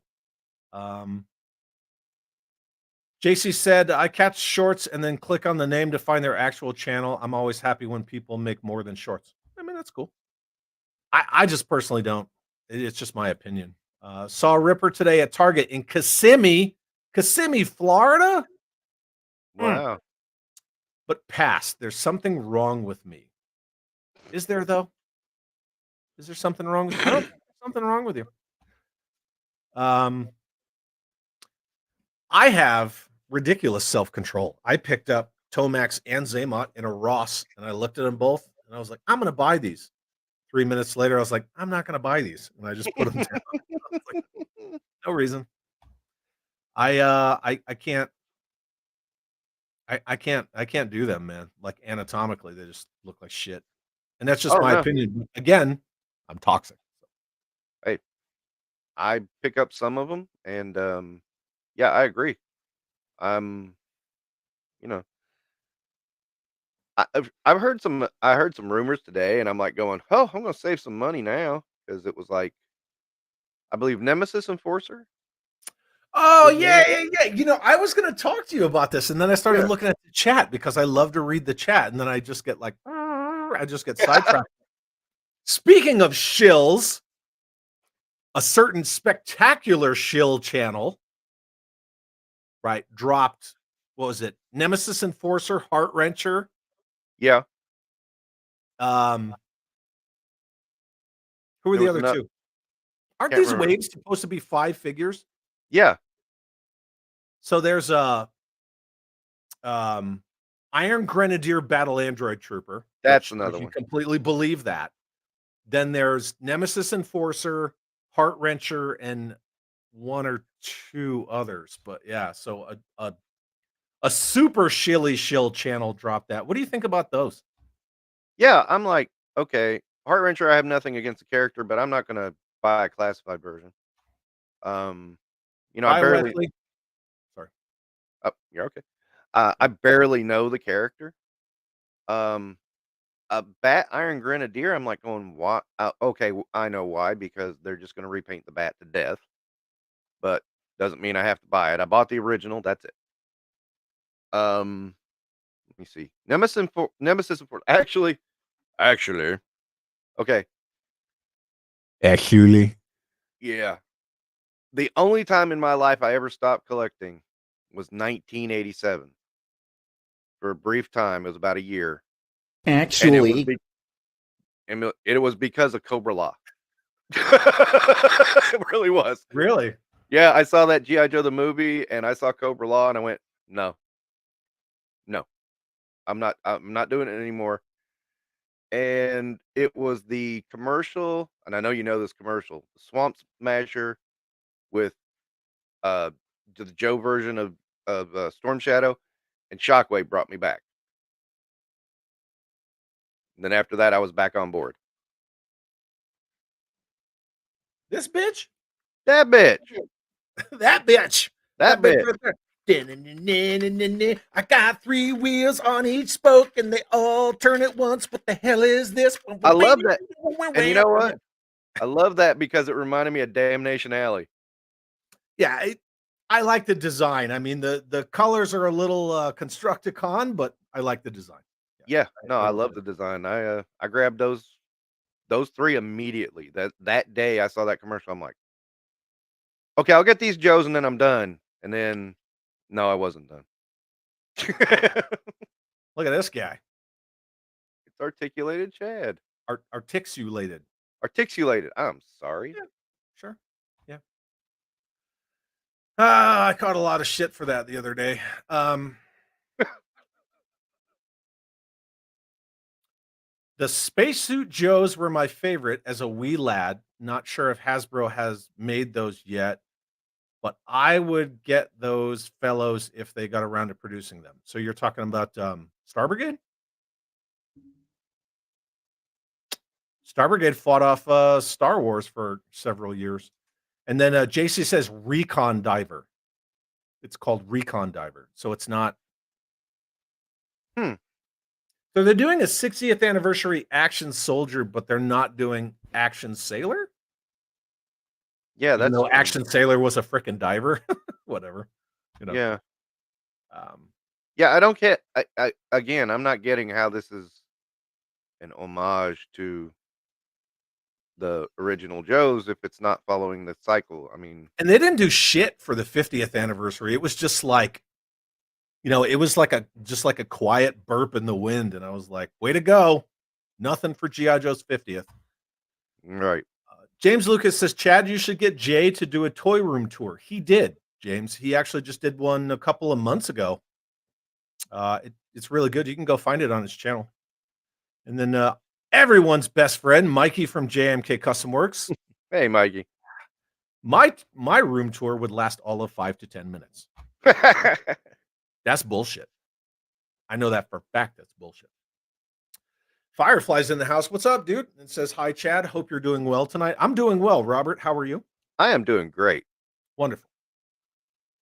JC said, I catch shorts and then click on the name to find their actual channel. I'm always happy when people make more than shorts. I mean, that's cool. I just personally don't. It's just my opinion. Saw Ripper today at Target in Kissimmee, Florida. Wow. But pass. There's something wrong with me. Is there, though? Is there something wrong with you? I don't think there's something wrong with you. I have ridiculous self-control. I picked up Tomax and Zaymot in a Ross, and I looked at them both, and I was like, I'm going to buy these. 3 minutes later, I was like, I'm not going to buy these, and I just put them down. Like, no reason. I can't. I can't do them, man. Like anatomically, they just look like shit, and that's just my opinion. Again, I'm toxic. Hey, I pick up some of them, and yeah, I agree. I'm, you know, I've heard some. I heard some rumors today, and I'm like going, oh, I'm gonna save some money now because it was like, I believe Nemesis Enforcer. Oh yeah. I was going to talk to you about this, and then I started Yeah. looking at the chat because I love to read the chat, and then I just get like, I just get sidetracked. Speaking of shills, a certain spectacular shill channel, right, dropped. What was it? Nemesis Enforcer, Heart Wrencher. Yeah. Who are the other two? Aren't these waves supposed to be 5 figures? Yeah. So there's a Iron Grenadier Battle Android Trooper. That's another if you one. completely believe that. Then there's Nemesis Enforcer, Heart Wrencher, and 1 or 2 others. But yeah, so a super shill channel dropped that. What do you think about those? Yeah, I'm like, okay, Heart Wrencher, I have nothing against the character, but I'm not gonna buy a classified version. I barely. Sorry. Oh, you're okay. I barely know the character. A Bat Iron Grenadier, I'm like going, why? Okay, I know why, because they're just gonna repaint the bat to death. But doesn't mean I have to buy it. I bought the original. That's it. Let me see. Nemesis for actually. Okay. Actually. Yeah. The only time in my life I ever stopped collecting was 1987. For a brief time, it was about a year. Actually, And it was because of Cobra Law. It really was. Really? Yeah, I saw that G.I. Joe the movie, and I saw Cobra Law, and I went, no, I'm not doing it anymore. And it was the commercial, and I know you know this commercial, the Swamp Smasher with the Joe version of Storm Shadow, and Shockwave brought me back. And then after that, I was back on board. This bitch? That bitch. That bitch. That bitch. right there. I got 3 wheels on each spoke and they all turn at once. What the hell is this? I love that. And you know what? I love that because it reminded me of Damnation Alley. Yeah. I like the design. I mean, the colors are a little Constructicon, but I like the design. Yeah, no, I I really love do. the design. I grabbed those 3 immediately. That day I saw that commercial, I'm like, "Okay, I'll get these Joes and then I'm done." And then no, I wasn't done. Look at this guy. It's articulated Chad. Articulated. Articulated. I'm sorry. Yeah, sure. Yeah. I caught a lot of shit for that the other day. The spacesuit Joes were my favorite as a wee lad. Not sure if Hasbro has made those yet, but I would get those fellows if they got around to producing them. So you're talking about Star Brigade? Star Brigade fought off Star Wars for several years. And then JC says Recon Diver. It's called Recon Diver. So it's not. Hmm. So they're doing a 60th anniversary Action Soldier, but they're not doing Action Sailor. Yeah, Even that's though strange. Action Sailor was a freaking diver. Whatever. You know. Yeah. Um, Yeah, I don't get I again, I'm not getting how this is an homage to the original Joes if it's not following the cycle. I mean, and they didn't do shit for the 50th anniversary. It was just like, it was like a quiet burp in the wind. And I was like, way to go. Nothing for G.I. Joe's 50th. right. James Lucas says, Chad, you should get Jay to do a toy room tour. He did, James. He actually just did one a couple of months ago. It's really good. You can go find it on his channel. And then everyone's best friend, Mikey from JMK Custom Works. Hey, Mikey. My room tour would last all of 5 to 10 minutes. That's bullshit. I know that for a fact. That's bullshit. Firefly's in the house. What's up, dude? It says, hi, Chad. Hope you're doing well tonight. I'm doing well, Robert. How are you? I am doing great. Wonderful.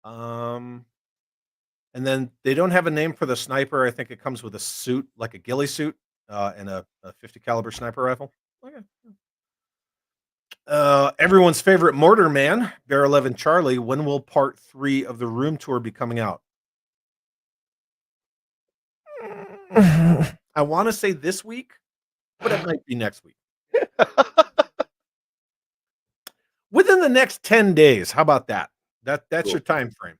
And then they don't have a name for the sniper. I think it comes with a suit, like a ghillie suit, and a 50 caliber sniper rifle. Okay. Everyone's favorite mortar man, Bear 11 Charlie. When will part 3 of the room tour be coming out? I want to say this week, but it might be next week. Within the next 10 days. How about that? That's Cool. your time frame.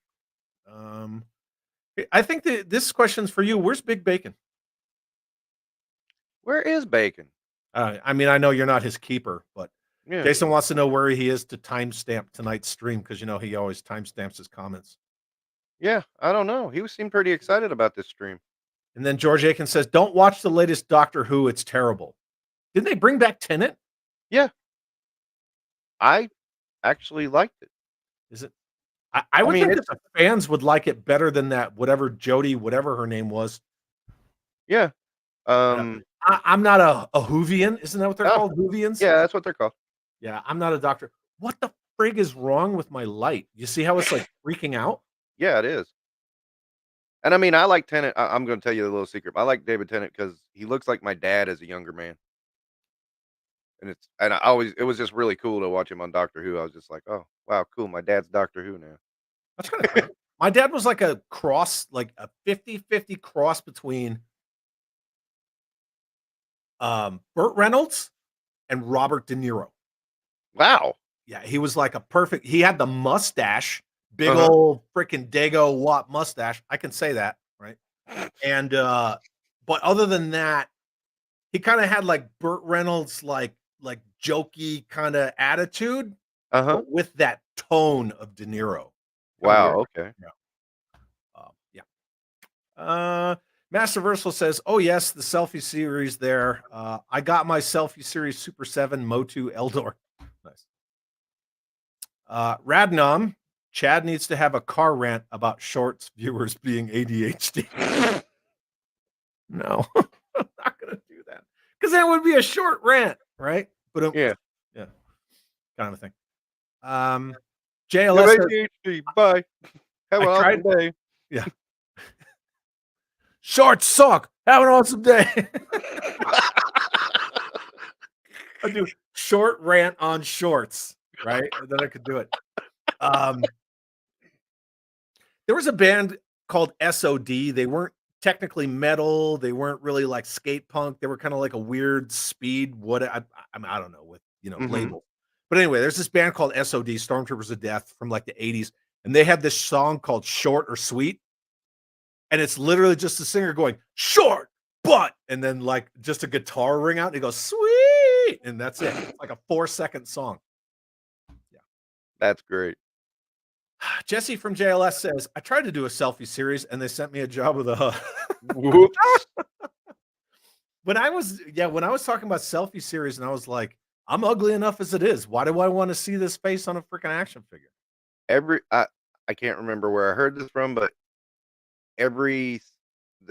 I think this question's for you. Where's Big Bacon? Where is Bacon? I mean, I know you're not his keeper, but Yeah. Jason wants to know where he is to timestamp tonight's stream because he always timestamps his comments. Yeah, I don't know. He seemed pretty excited about this stream. And then George Aiken says, "Don't watch the latest Doctor Who. It's terrible." Didn't they bring back Tennant? Yeah. I actually liked it. Is it? I would mean, think that the fans would like it better than that. Whatever Jodie, whatever her name was. Yeah. I'm not a Whovian. Isn't that what they're called? Whovians? Yeah, that's what they're called. Yeah, I'm not a doctor. What the frig is wrong with my light? You see how it's like freaking out? Yeah, it is. And I mean, I like Tennant. I'm going to tell you a little secret. I like David Tennant because he looks like my dad as a younger man. And it was just really cool to watch him on Doctor Who. I was just like, oh, wow, cool. My dad's Doctor Who now. That's kind of cool. My dad was like a cross, like a 50-50 cross between Burt Reynolds and Robert De Niro. Wow. Yeah, he was like he had the mustache, big old freaking Dago Watt mustache. I can say that, right? And but other than that, he kind of had like Burt Reynolds like jokey kind of attitude, but with that tone of De Niro. Wow, okay. Yeah. Master Versal says, "Oh yes, the selfie series there. I got my selfie series Super 7 Motu Eldor." Nice. Radnom, Chad needs to have a car rant about shorts viewers being ADHD. No, I'm not gonna do that because that would be a short rant, right? But yeah, kind of a thing. JLS ADHD, bye. Have an awesome day. Yeah. Shorts suck. Have an awesome day. I do short rant on shorts, right? And then I could do it. There was a band called SOD. They weren't technically metal. They weren't really like skate punk. They were kind of like a weird speed. I don't know with Mhm. label. But anyway, there's this band called SOD, Stormtroopers of Death, from like the 80s, and they have this song called Short or Sweet, and it's literally just the singer going short, but, and then like just a guitar ring out, and he goes sweet, and that's it. It's like a 4-second song. Yeah. That's great. Jesse from JLS says, I tried to do a selfie series and they sent me a job with a Whoops. when I was talking about selfie series and I was like, I'm ugly enough as it is. Why do I want to see this face on a freaking action figure? I can't remember where I heard this from, but they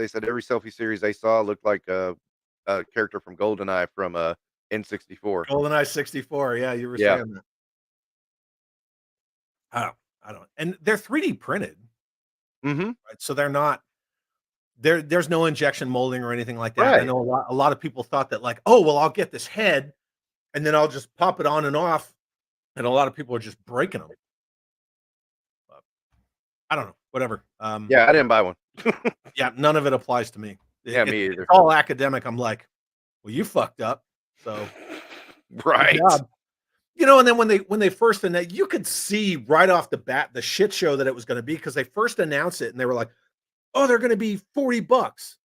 said every selfie series they saw looked like a character from GoldenEye from N64. GoldenEye 64. Yeah, you were Yeah. saying that. I don't. And they're 3D printed, Mhm. right? So they're not there's no injection molding or anything like that. I Right. know a lot of people thought that like, oh, well, I'll get this head and then I'll just pop it on and off. And a lot of people are just breaking them. But I don't know. Whatever. Yeah, I didn't buy one. Yeah, none of it applies to me. Yeah, me either. It's all academic. I'm like, well, you fucked up. So Right. good job. And then when they first announced, you could see right off the bat the shit show that it was going to be because they first announced it and they were like, oh, they're going to be $40.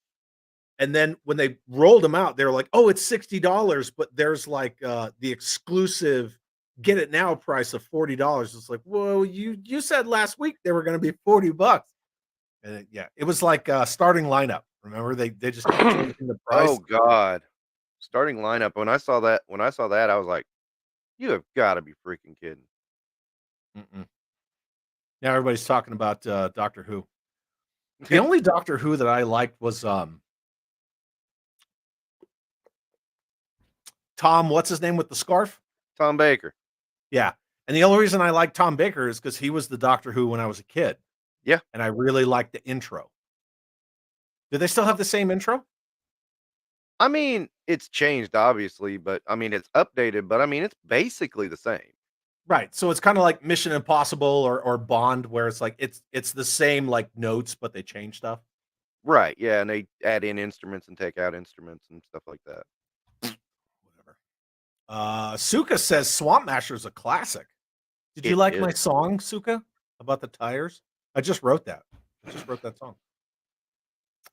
And then when they rolled them out, they were like, oh, it's $60, but there's like the exclusive get it now price of $40. It's like, whoa, you said last week they were going to be $40. And it was like starting lineup. Remember, they just kept changing the price. Oh God. Starting lineup. When I saw that, I was like, you have got to be freaking kidding. Mm-mm. Now everybody's talking about Doctor Who. The only Doctor Who that I liked was Tom, what's his name with the scarf? Tom Baker. Yeah. And the only reason I like Tom Baker is because he was the Doctor Who when I was a kid. Yeah. And I really liked the intro. Do they still have the same intro? I mean, it's changed obviously, but I mean it's updated, but I mean it's basically the same. Right. So it's kind of like Mission Impossible or Bond, where it's like it's the same like notes, but they change stuff. Right. Yeah, and they add in instruments and take out instruments and stuff like that. Whatever. Suka says Swamp Masher is a classic. Did you like my song, Suka, about the tires? I just wrote that. Song.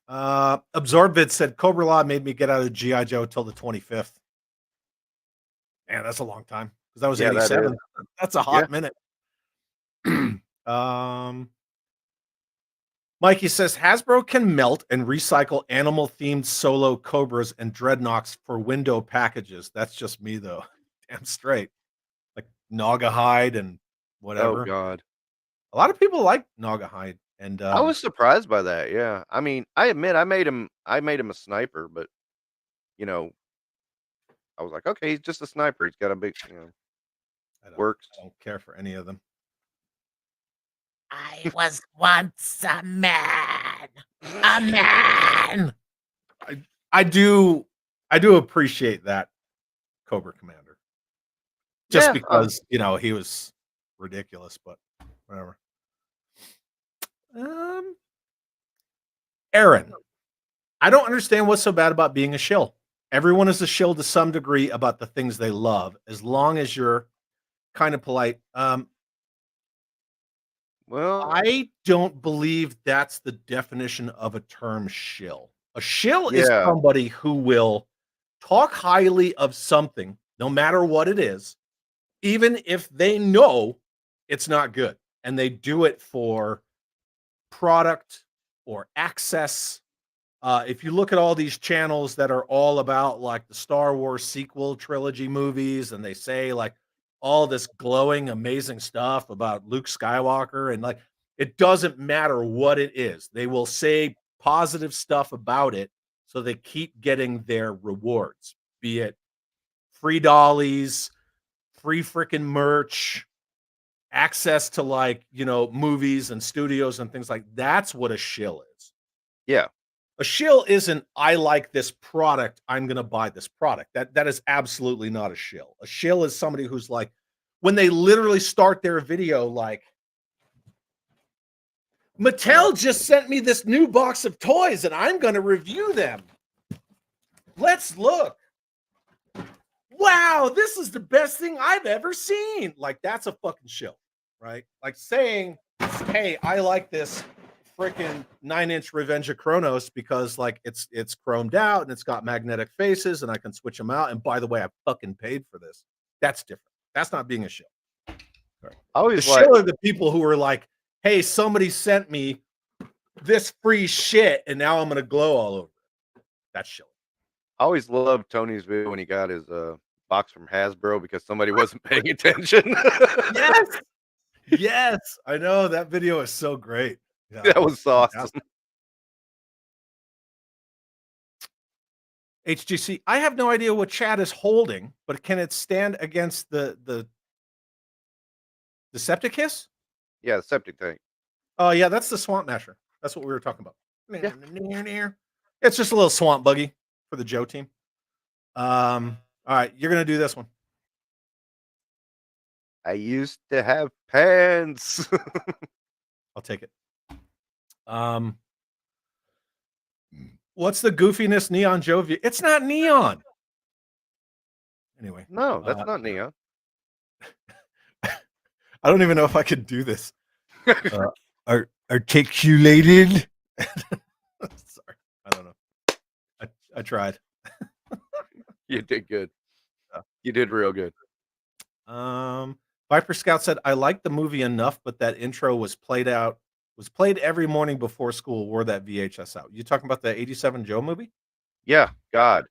Absorbvid said Cobra Law made me get out of G.I. Joe till the 25th. Man, that's a long time. Because that was 87. That's a hot minute. Mikey says Hasbro can melt and recycle animal-themed solo Cobras and Dreadnoks for window packages. That's just me, though. Damn straight. Like Naga hide and whatever. Oh God. A lot of people like Naga hide. And I was surprised by that. Yeah. I mean, I admit I made him a sniper, but I was like, okay, he's just a sniper. He's got a big, works. I don't care for any of them. I was once a man. A man. I do appreciate that Cobra Commander. Just because, he was ridiculous, but whatever. Aaron, I don't understand what's so bad about being a shill. Everyone is a shill to some degree about the things they love, as long as you're kind of polite. Well, I don't believe that's the definition of a term shill. A shill is somebody who will talk highly of something, no matter what it is, even if they know it's not good. And they do it for product or access. If you look at all these channels that are all about like the Star Wars sequel trilogy movies, and they say like all this glowing, amazing stuff about Luke Skywalker, and like it doesn't matter what it is, they will say positive stuff about it so they keep getting their rewards, be it free dollies, free freaking merch, access to like, movies and studios and things like that's what a shill is. Yeah. A shill isn't, I like this product, I'm going to buy this product. That is absolutely not a shill. A shill is somebody who's like, when they literally start their video, like Mattel just sent me this new box of toys, and I'm going to review them. Let's look. Wow, this is the best thing I've ever seen. Like, that's a fucking show, right? Like saying, hey, I like this freaking 9-inch Revenge of Kronos because like it's chromed out and it's got magnetic faces and I can switch them out. And by the way, I fucking paid for this. That's different. That's not being a shill. I The always like, shill are the people who are like, hey, somebody sent me this free shit and now I'm gonna glow all over it. That's shill. I always loved Tony's video when he got his box from Hasbro because somebody wasn't paying attention. Yes. Yes. I know that video is so great. Yeah, That was awesome. fantastic. HGC, I have no idea what Chad is holding, but can it stand against the septic hiss? Yeah, the septic tank. Oh yeah, that's the swamp masher. That's what we were talking about. Yeah. It's just a little swamp buggy for the Joe team. All right, you're gonna do this one. I used to have pants. I'll take it. What's the goofiness Neon Joe view? It's not neon. Anyway, No, that's not neon. I don't even know if I could do this. Articulated. Sorry, I don't know. I tried. You did good. Yeah. You did real good. Viper Scout said, I liked the movie enough, but that intro was played every morning before school, wore that VHS out. You talking about the 87 Joe movie? Yeah, God.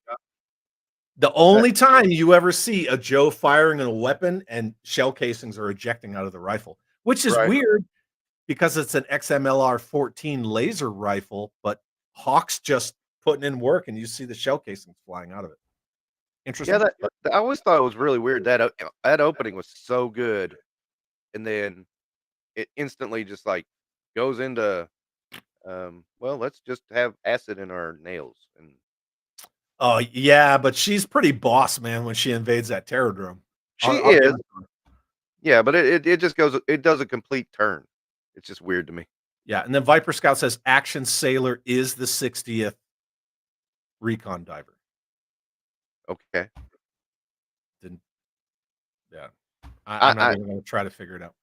The only time you ever see a Joe firing a weapon and shell casings are ejecting out of the rifle, which is Right. weird because it's an XMLR 14 laser rifle, but Hawk's just putting in work and you see the shell casings flying out of it. Interesting. Yeah, I always thought it was really weird that opening was so good, and then it instantly just like goes into, well, let's just have acid in our nails, and Oh yeah, but she's pretty boss, man, when she invades that Terrordrome. she is. Yeah, but it just goes. It does a complete turn. It's just weird to me. Yeah, and then Viper Scout says Action Sailor is the 60th recon diver. Okay. Yeah, I'm not even going to try to figure it out.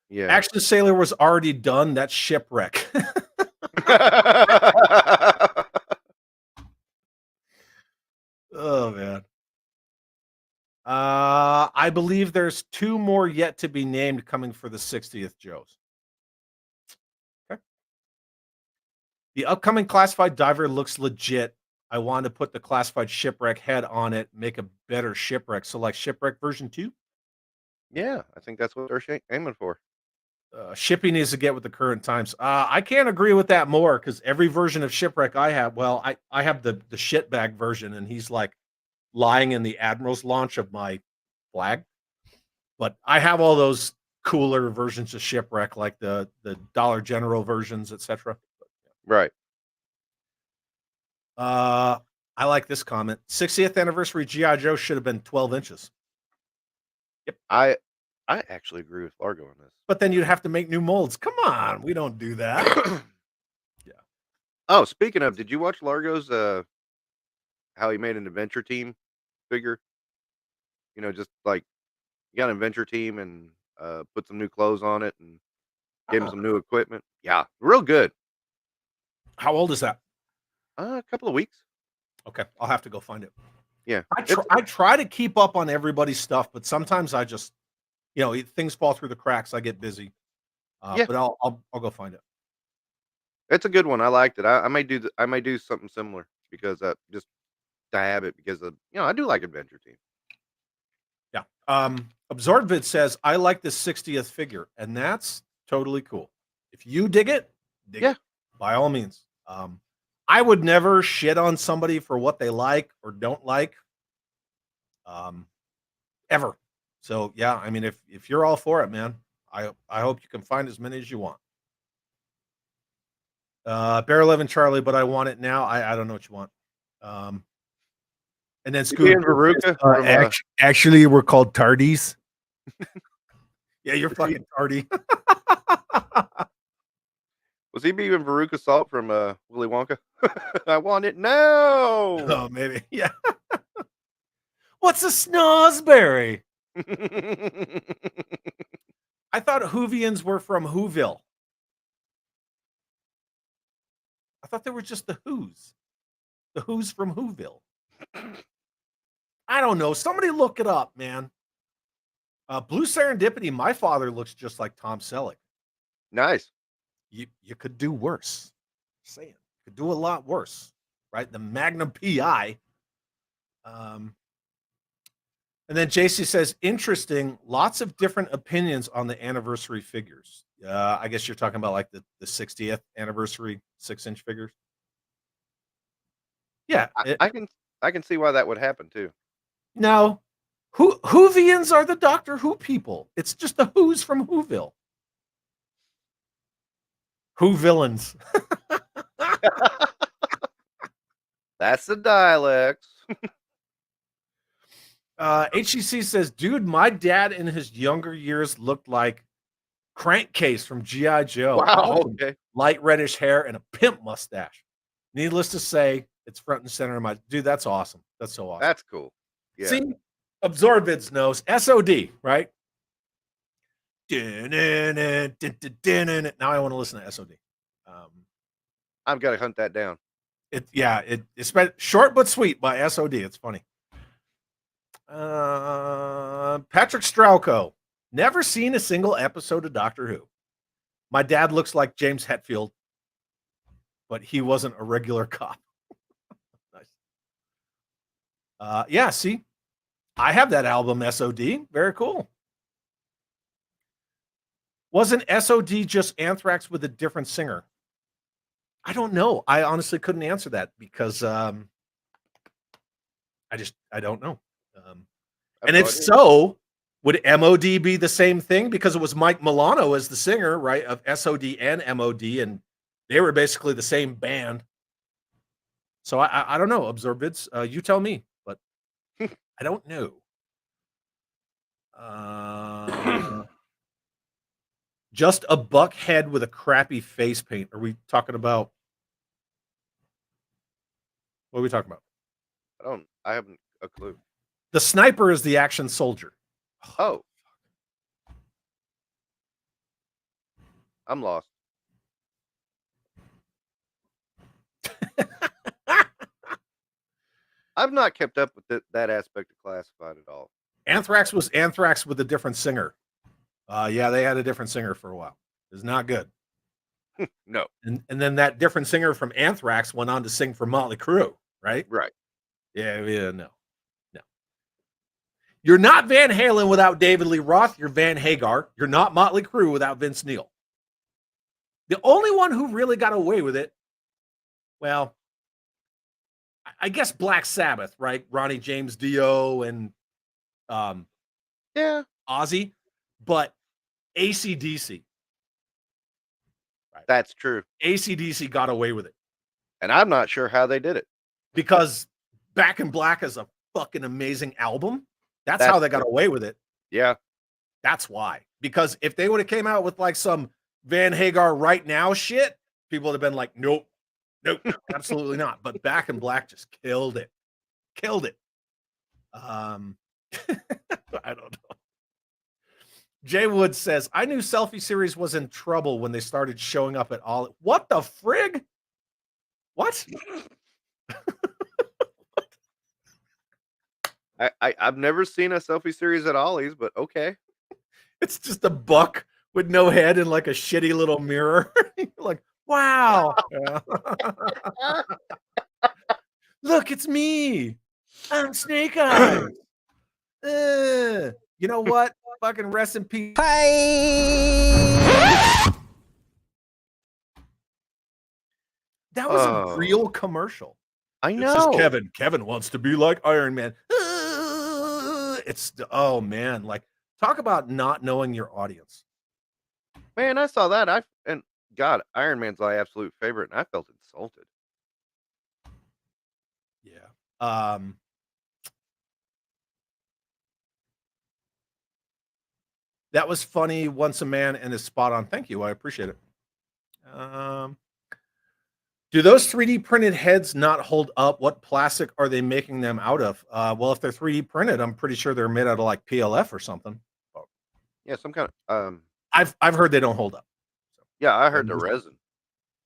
Yeah. Action Sailor was already done. That's Shipwreck. Oh man. I believe there's 2 more yet to be named coming for the 60th Joes. Okay. The upcoming classified diver looks legit. I want to put the classified shipwreck head on it, make a better shipwreck. So like shipwreck version 2. Yeah, I think that's what they're aiming for. Shipping needs to get with the current times. I can't agree with that more because every version of shipwreck I have, well, I have the shitbag version, and he's like lying in the admiral's launch of my flag. But I have all those cooler versions of shipwreck, like the Dollar General versions, etc. Right. I like this comment. 60th anniversary GI Joe should have been 12 inches. Yep. I actually agree with Largo on this. But then you'd have to make new molds. Come on, we don't do that. Yeah. Oh, speaking of, did you watch Largo's how he made an adventure team figure? You know, just like you got an adventure team and put some new clothes on it and gave him some new equipment. Yeah, real good. How old is that? A couple of weeks. Okay, I'll have to go find it. Yeah, I try to keep up on everybody's stuff, but sometimes I just, things fall through the cracks. I get busy. Yeah. But I'll go find it. It's a good one. I liked it. I may do something similar because just to have it because of I do like adventure team. Yeah. Absorbvid says I like the 60th figure, and that's totally cool. If you dig it, it, by all means. I would never shit on somebody for what they like or don't like. Ever. So yeah, I mean, if you're all for it, man, I hope you can find as many as you want. Bear 11 Charlie, but I want it now. I don't know what you want. And then Scooter Veruca actually we're called tardies. Yeah, you're fucking tardy. Was he being Veruca Salt from Willy Wonka? I want it now. Oh, maybe. Yeah. What's a snozberry? I thought Whovians were from Whoville. I thought they were just the Who's. The Who's from Whoville. I don't know. Somebody look it up, man. Blue Serendipity, my father looks just like Tom Selleck. Nice. You could do worse. Just saying. You could do a lot worse, right? The Magnum PI. And then JC says, interesting, lots of different opinions on the anniversary figures. I guess you're talking about like the 60th anniversary 6-inch figures. Yeah. I can see why that would happen too. No. Whovians are the Doctor Who people. It's just the Who's from Whoville. Who villains. That's the dialects. HEC says, dude, my dad in his younger years looked like Crankcase from G.I. Joe. Wow. Okay. Light reddish hair and a pimp mustache. Needless to say, it's front and center of my dude. That's awesome. That's so awesome. That's cool. Yeah. See, Absorbids knows SOD, right? Now I want to listen to SOD. I've got to hunt that down. It's short but sweet by SOD. It's funny. Patrick Strauko, never seen a single episode of Doctor Who. My dad looks like James Hetfield, but he wasn't a regular cop. Nice. Yeah, see, I have that album SOD. Very cool. Wasn't SOD just Anthrax with a different singer? I don't know. I honestly couldn't answer that because I don't know. And if so, would MOD be the same thing? Because it was Mike Milano as the singer, right, of SOD and MOD, and they were basically the same band. So I don't know, Absorbids. You tell me, but I don't know. Just a buck head with a crappy face paint. Are we talking about? What are we talking about? I haven't a clue. The sniper is the action soldier. Oh. I'm lost. I've not kept up with that aspect of Classified at all. Anthrax was Anthrax with a different singer. Yeah, they had a different singer for a while. It was not good. No. And then that different singer from Anthrax went on to sing for Motley Crue, right? Right. Yeah, no. You're not Van Halen without David Lee Roth. You're Van Hagar. You're not Motley Crue without Vince Neil. The only one who really got away with it, well, I guess Black Sabbath, right? Ronnie James Dio and Ozzy, but AC/DC. Right. That's true. AC/DC got away with it. And I'm not sure how they did it. Because Back in Black is a fucking amazing album. That's how they got away with it. Yeah. That's why. Because if they would have came out with like some Van Hagar right now shit, people would have been like, nope, absolutely not. But Back in Black just killed it. I don't know. Jay Wood says, I knew Selfie Series was in trouble when they started showing up at all. What the frig? What? I've never seen a Selfie Series at Ollie's, but okay. It's just a buck with no head and like a shitty little mirror. Like, wow. Look, it's me. I'm Snake Eyes. You know what? Fucking rest in peace. That was a real commercial. I know. This is Kevin wants to be like Iron Man. It's oh man, like talk about not knowing your audience. Man, I saw that. God, Iron Man's my absolute favorite, and I felt insulted. Yeah. That was funny. Once a man and is spot on. Thank you. I appreciate it. Um, do those 3D printed heads not hold up? What plastic are they making them out of? Well, if they're 3D printed, I'm pretty sure they're made out of like PLF or something. Yeah, some kind of I've heard they don't hold up. yeah, I heard And the resin.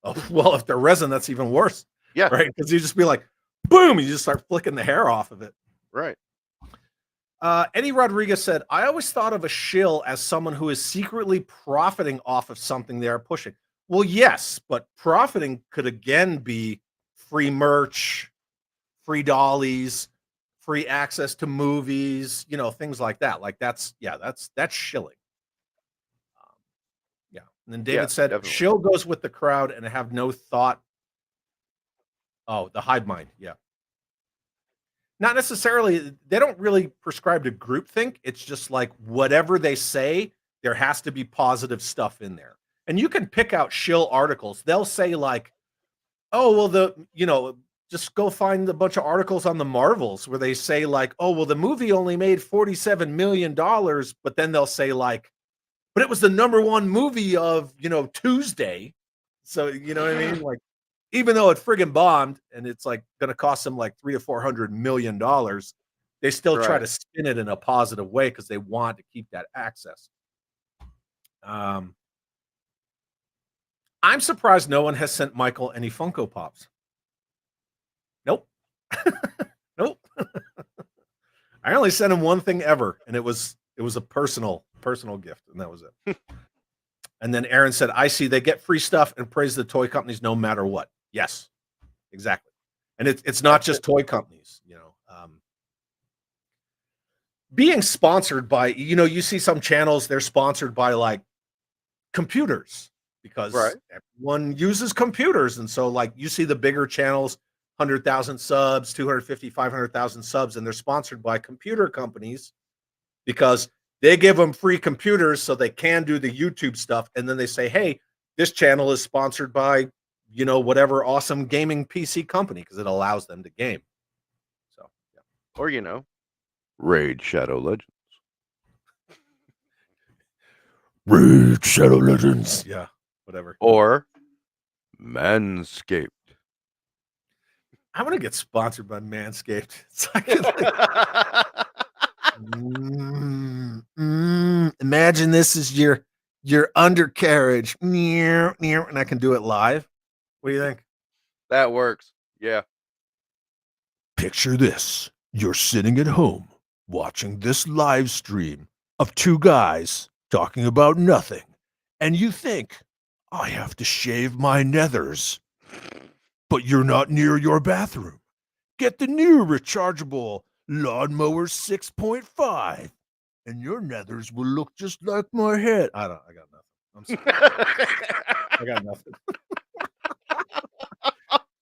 oh, well, if they're resin, that's even worse, Yeah, right? Because you just be like, boom, you just start flicking the hair off of it. right. Eddie Rodriguez said, I always thought of a shill as someone who is secretly profiting off of something they are pushing. Well, yes, but profiting could again be free merch, free dollies, free access to movies, things like that. Like that's shilling. Yeah. And then Yeah, David said, definitely. shill goes with the crowd and have no thought. Oh, the hive mind. Yeah. Not necessarily, they don't really prescribe to groupthink. It's just like whatever they say, there has to be positive stuff in there. And you can pick out shill articles. They'll say like, oh, well, just go find a bunch of articles on the Marvels where they say like, oh, well, the movie only made $47 million, but then they'll say like, but it was the #1 movie of, Tuesday. So, you know what I mean? Like, even though it friggin' bombed and it's like going to cost them like $300 to $400 million, they still try Right. to spin it in a positive way because they want to keep that access. I'm surprised no one has sent Michael any Funko Pops. Nope. Nope. I only sent him one thing ever, and it was a personal gift, and that was it. And then Aaron said, I see they get free stuff and praise the toy companies no matter what. Yes, exactly. And it's not just toy companies, being sponsored by, you see some channels, they're sponsored by like computers because Right. everyone uses computers. And so like you see the bigger channels, 100,000 subs, 250, 500,000 subs, and they're sponsored by computer companies because they give them free computers so they can do the YouTube stuff. And then they say, hey, this channel is sponsored by, whatever awesome gaming PC company because it allows them to game. So, yeah. Or Raid Shadow Legends. Raid Shadow Legends. Yeah, whatever. Or Manscaped. I want to get sponsored by Manscaped. So I could, like, imagine this is your undercarriage, and I can do it live. What do you think? That works. Yeah. Picture this. You're sitting at home watching this live stream of two guys talking about nothing, and you think, I have to shave my nethers, but you're not near your bathroom. Get the new rechargeable Lawnmower 6.5, and your nethers will look just like my head. I got nothing. I'm sorry. I got nothing.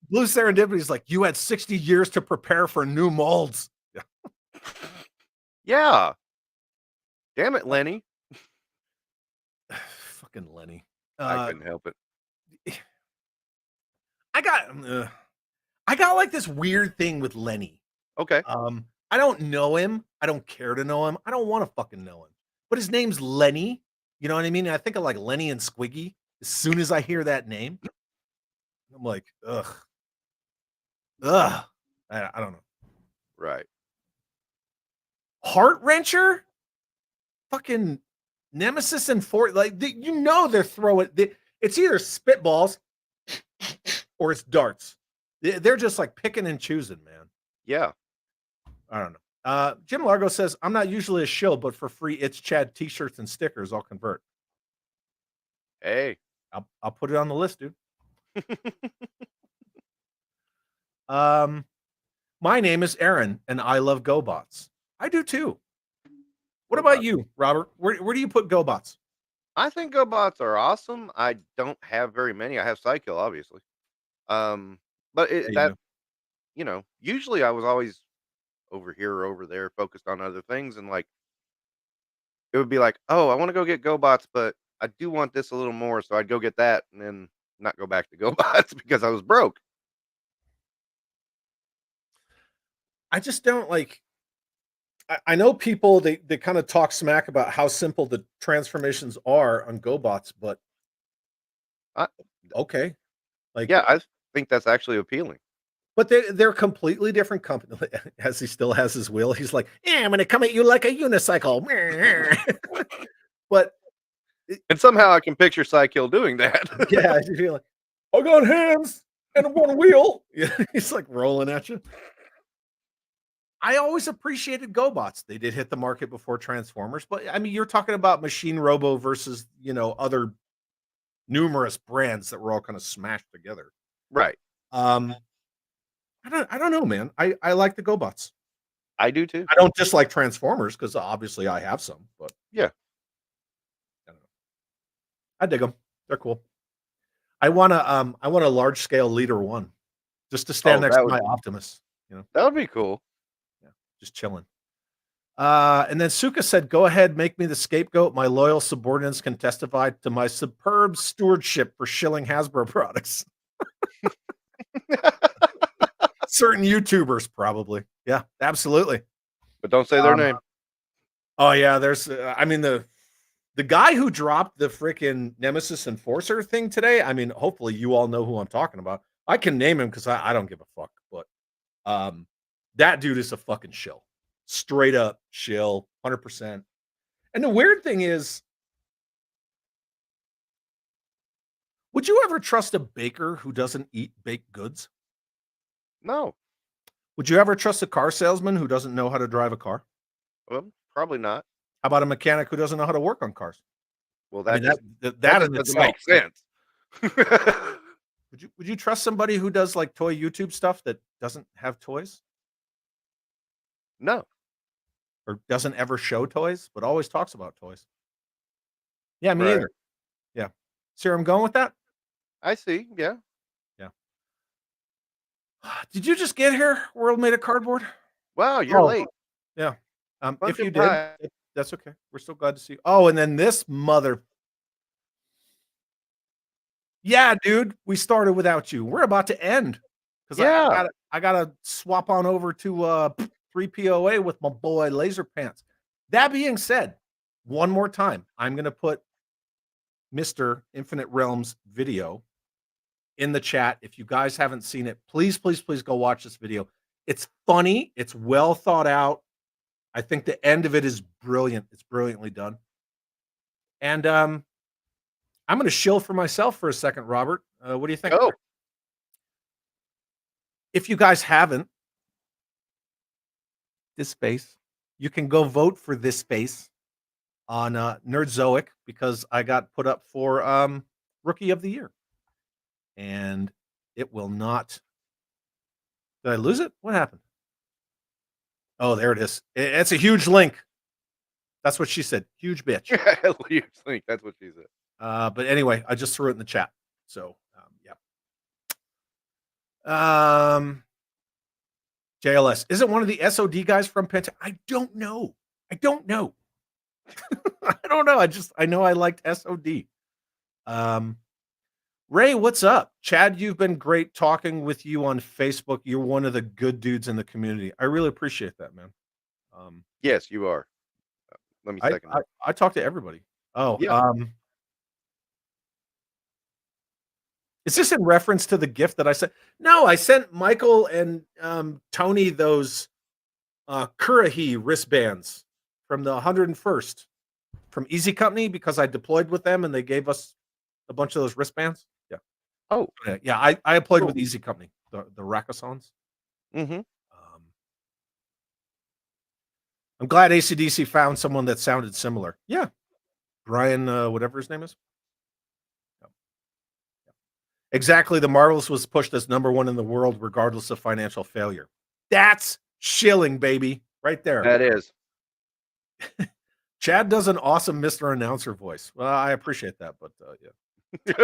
Blue Serendipity is like, you had 60 years to prepare for new molds. Yeah. Yeah. Damn it, Lenny. Fucking Lenny. I couldn't help it. I got like this weird thing with Lenny. Okay. I don't know him. I don't care to know him. I don't want to fucking know him. But his name's Lenny. You know what I mean? I think of like Lenny and Squiggy as soon as I hear that name. I'm like, ugh. I don't know. Right. Heart wrencher? Fucking Nemesis and Fort. Like, they're throwing. It's either spitballs or it's darts. They're just like picking and choosing, man. Yeah. I don't know. Jim Largo says, I'm not usually a shill, but for free It's Chad t-shirts and stickers, I'll convert. Hey. I'll put it on the list, dude. My name is Aaron, and I love GoBots. I do too. What about you, Robert? Where do you put GoBots? I think GoBots are awesome. I don't have very many. I have Psykill, obviously. But usually I was always over here or over there, focused on other things, and like it would be like, oh, I want to go get GoBots, but I do want this a little more, so I'd go get that and then not go back to GoBots because I was broke. I just don't like. I know people they kind of talk smack about how simple the transformations are on GoBots, but Okay. Like, Yeah, I think that's actually appealing. but they're completely different company. As he still has his wheel, he's like, "Yeah, I'm gonna come at you like a unicycle." But And somehow I can picture Psykill doing that. yeah, you feel like, I got hands and one wheel. Yeah, he's like rolling at you. I always appreciated GoBots. They did hit the market before Transformers, but I mean, you're talking about Machine Robo versus other numerous brands that were all kind of smashed together. Right. Um, I don't know, man. I like the GoBots. I do too. I don't dislike Transformers because obviously I have some, but Yeah. I don't know. I dig them. They're cool. I want a large scale Leader One just to stand Oh, next to my Optimus. that would be cool. Yeah, just chilling. And then Suka said, "Go ahead, make me the scapegoat. My loyal subordinates can testify to my superb stewardship for shilling Hasbro products." Certain YouTubers, probably. Yeah, absolutely. But don't say their name. Oh yeah, there's. I mean the guy who dropped the freaking Nemesis Enforcer thing today. I mean, hopefully you all know who I'm talking about. I can name him because I don't give a fuck. But that dude is a fucking shill, straight up shill, 100%. And the weird thing is, would you ever trust a baker who doesn't eat baked goods? No. Would you ever trust a car salesman who doesn't know how to drive a car? Well, probably not. How about a mechanic who doesn't know how to work on cars? Well, I that mean, just, that that in just doesn't itself. make sense. Would you trust somebody who does like toy YouTube stuff that doesn't have toys No. or doesn't ever show toys but always talks about toys? Yeah, me Right. either. Yeah. See where I'm going with that? I see. Yeah. Yeah. Did you just get here, World Made of Cardboard? Wow, you're Oh, late. yeah. If Pumpkin you did, pie. that's okay. We're still glad to see you. Oh, and then this mother. Yeah, dude, we started without you. We're about to end because Yeah. I gotta swap on over to 3POA with my boy Laser Pants. That being said, one more time, I'm gonna put Mr. Infinite Realms video in the chat. If you guys haven't seen it, please, please, please go watch this video. It's funny, it's well thought out. I think the end of it is brilliant. It's brilliantly done. And I'm gonna shill for myself for a second, Robert. What do you think? Go. If you guys haven't, this space, you can go vote for this space on Nerdzoic because I got put up for Rookie of the Year. And it will not. Did I lose it? What happened? Oh, there it is. It's a huge link. That's what she said. Huge bitch. Huge link. That's what she said. But anyway, I just threw it in the chat. So, yeah. JLS. Is it one of the SOD guys from Penta? I don't know. I don't know. I know I liked SOD. Ray, what's up? Chad, you've been great talking with you on Facebook. You're one of the good dudes in the community. I really appreciate that, man. Yes, you are. Let me second. I talk to everybody. Oh, yeah. Is this in reference to the gift that I sent? No, I sent Michael and Tony those Kurahi wristbands from the 101st from Easy Company because I deployed with them and they gave us a bunch of those wristbands. Yeah. Oh, yeah. I deployed with Easy Company, the Rakasons. Mm-hmm. I'm glad AC/DC found someone that sounded similar. Yeah. Brian, whatever his name is. Exactly. The Marvels was pushed as #1 in the world, regardless of financial failure. That's shilling, baby. Right there. That is. Chad does an awesome Mr. Announcer voice. Well, I appreciate that, but yeah.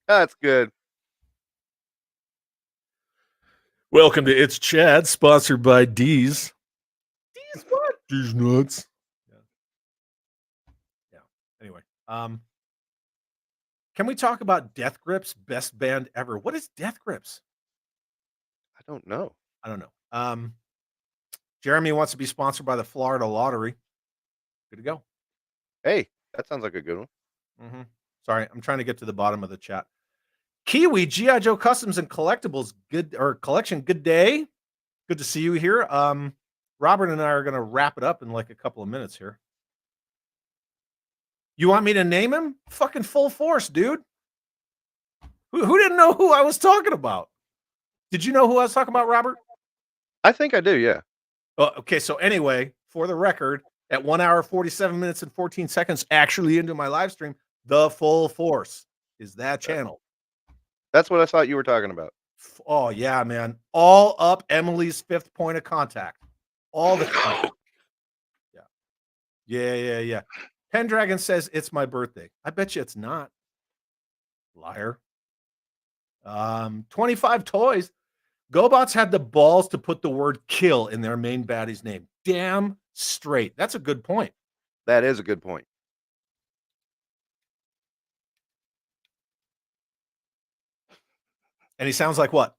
That's good. Welcome to It's Chad, sponsored by D's. D's what? D's nuts. Yeah. Anyway, can we talk about Death Grips, best band ever? What is Death Grips? I don't know. I don't know. Jeremy wants to be sponsored by the Florida Lottery. Good to go. Hey, that sounds like a good one. Mm-hmm. Sorry, I'm trying to get to the bottom of the chat. Kiwi, G.I. Joe Customs and Collectibles, good or collection, good day. Good to see you here. Robert and I are going to wrap it up in like a couple of minutes here. You want me to name him? Fucking Full Force, dude. Who didn't know who I was talking about? Did you know who I was talking about, Robert? I think I do, yeah. Oh, okay, so anyway, for the record, at 1 hour, 47 minutes, and 14 seconds, actually into my live stream, the Full Force is that channel. That's what I thought you were talking about. Oh, yeah, man. All up Emily's fifth point of contact. All the time. Yeah. Pendragon says it's my birthday. I bet you it's not. Liar. 25 toys. GoBots had the balls to put the word kill in their main baddie's name. Damn straight. That's a good point. That is a good point. And he sounds like what?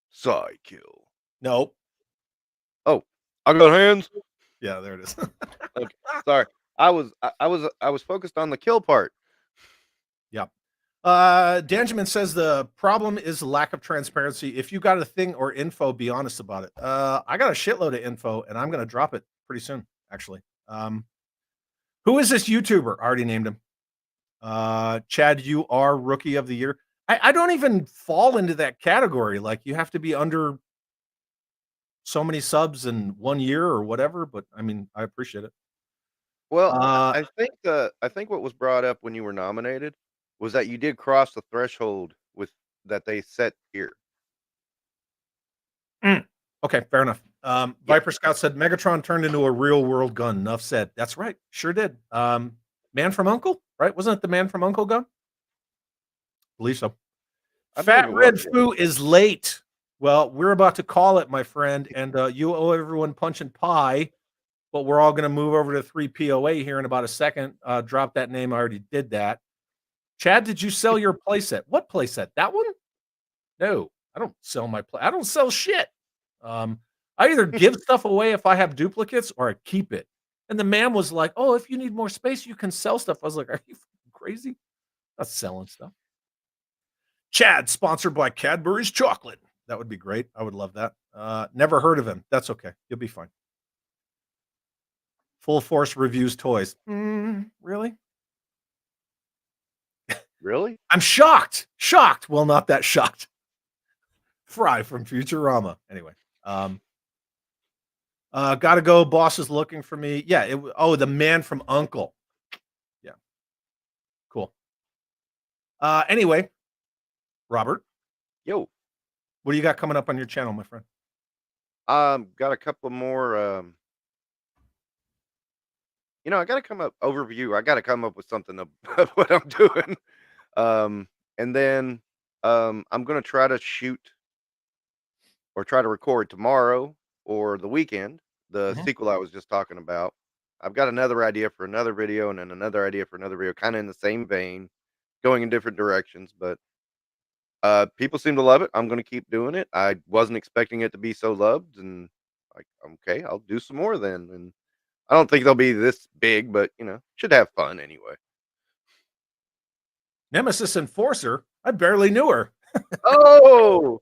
Side kill. No. Oh, I got hands. Yeah, there it is. Okay, sorry. I was focused on the kill part. Yeah. Danjamin says the problem is lack of transparency. If you got a thing or info, be honest about it. I got a shitload of info and I'm going to drop it pretty soon, actually. Who is this YouTuber? I already named him. Chad, you are Rookie of the Year. I don't even fall into that category. Like, you have to be under so many subs in 1 year or whatever, but I mean, I appreciate it. Well, I think what was brought up when you were nominated was that you did cross the threshold with that they set here. Okay, fair enough. Viper Scout said Megatron turned into a real world gun. Enough said. That's right. Sure did. Man from Uncle, right? Wasn't it the Man from Uncle gun? Believe so. Fat Red Foo is late. Well, we're about to call it, my friend, and you owe everyone punch and pie, but we're all going to move over to 3 POA here in about a second. Drop that name. I already did that. Chad, did you sell your playset? What playset? That one? No, I don't sell my play. I don't sell shit. I either give stuff away if I have duplicates or I keep it. And the man was like, "Oh, if you need more space, you can sell stuff." I was like, "Are you crazy? I'm not selling stuff." Chad, sponsored by Cadbury's Chocolate. That would be great. I would love that. Never heard of him. That's okay. You'll be fine. Full Force reviews toys. Really? Really? I'm shocked. Shocked. Well, not that shocked. Fry from Futurama. Anyway. Gotta go. Boss is looking for me. Yeah. The Man from Uncle. Yeah. Cool. Anyway, Robert. Yo. What do you got coming up on your channel, my friend? Got a couple more. I got to come up overview. I got to come up with something of what I'm doing. And then I'm gonna try to shoot or try to record tomorrow or the weekend the sequel I was just talking about. I've got another idea for another video and then another idea for another video, kind of in the same vein, going in different directions. But people seem to love it. I'm gonna keep doing it. I wasn't expecting it to be so loved, and like, okay, I'll do some more then. And I don't think they'll be this big, but should have fun anyway. Nemesis Enforcer. I barely knew her. Oh,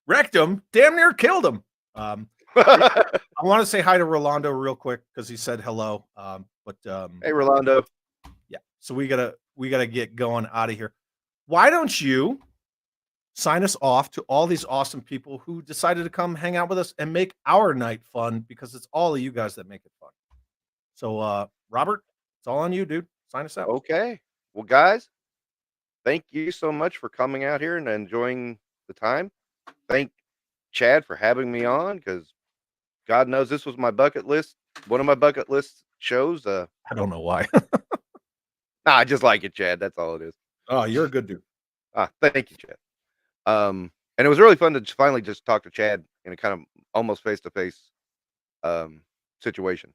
Wrecked him. Damn near killed him. I want to say hi to Rolando real quick because he said hello. Hey, Rolando. Yeah. So we gotta get going out of here. Why don't you sign us off to all these awesome people who decided to come hang out with us and make our night fun, because it's all of you guys that make it fun. So, Robert, it's all on you, dude. Sign us out. Okay. Well, guys, thank you so much for coming out here and enjoying the time. Thank Chad for having me on, because God knows this was my bucket list. One of my bucket list shows. I don't know why. I just like it, Chad. That's all it is. Oh, you're a good dude. Thank you, Chad. And it was really fun to finally just talk to Chad in a kind of almost face-to-face situation,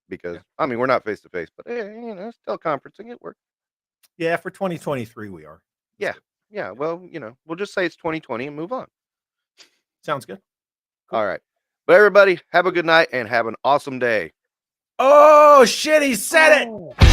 because I mean, we're not face-to-face, but it's teleconferencing. It works. Yeah, for 2023 we are. Yeah. Well, we'll just say it's 2020 and move on. Sounds good. Cool. All right. But everybody, have a good night and have an awesome day. Oh shit, he said it.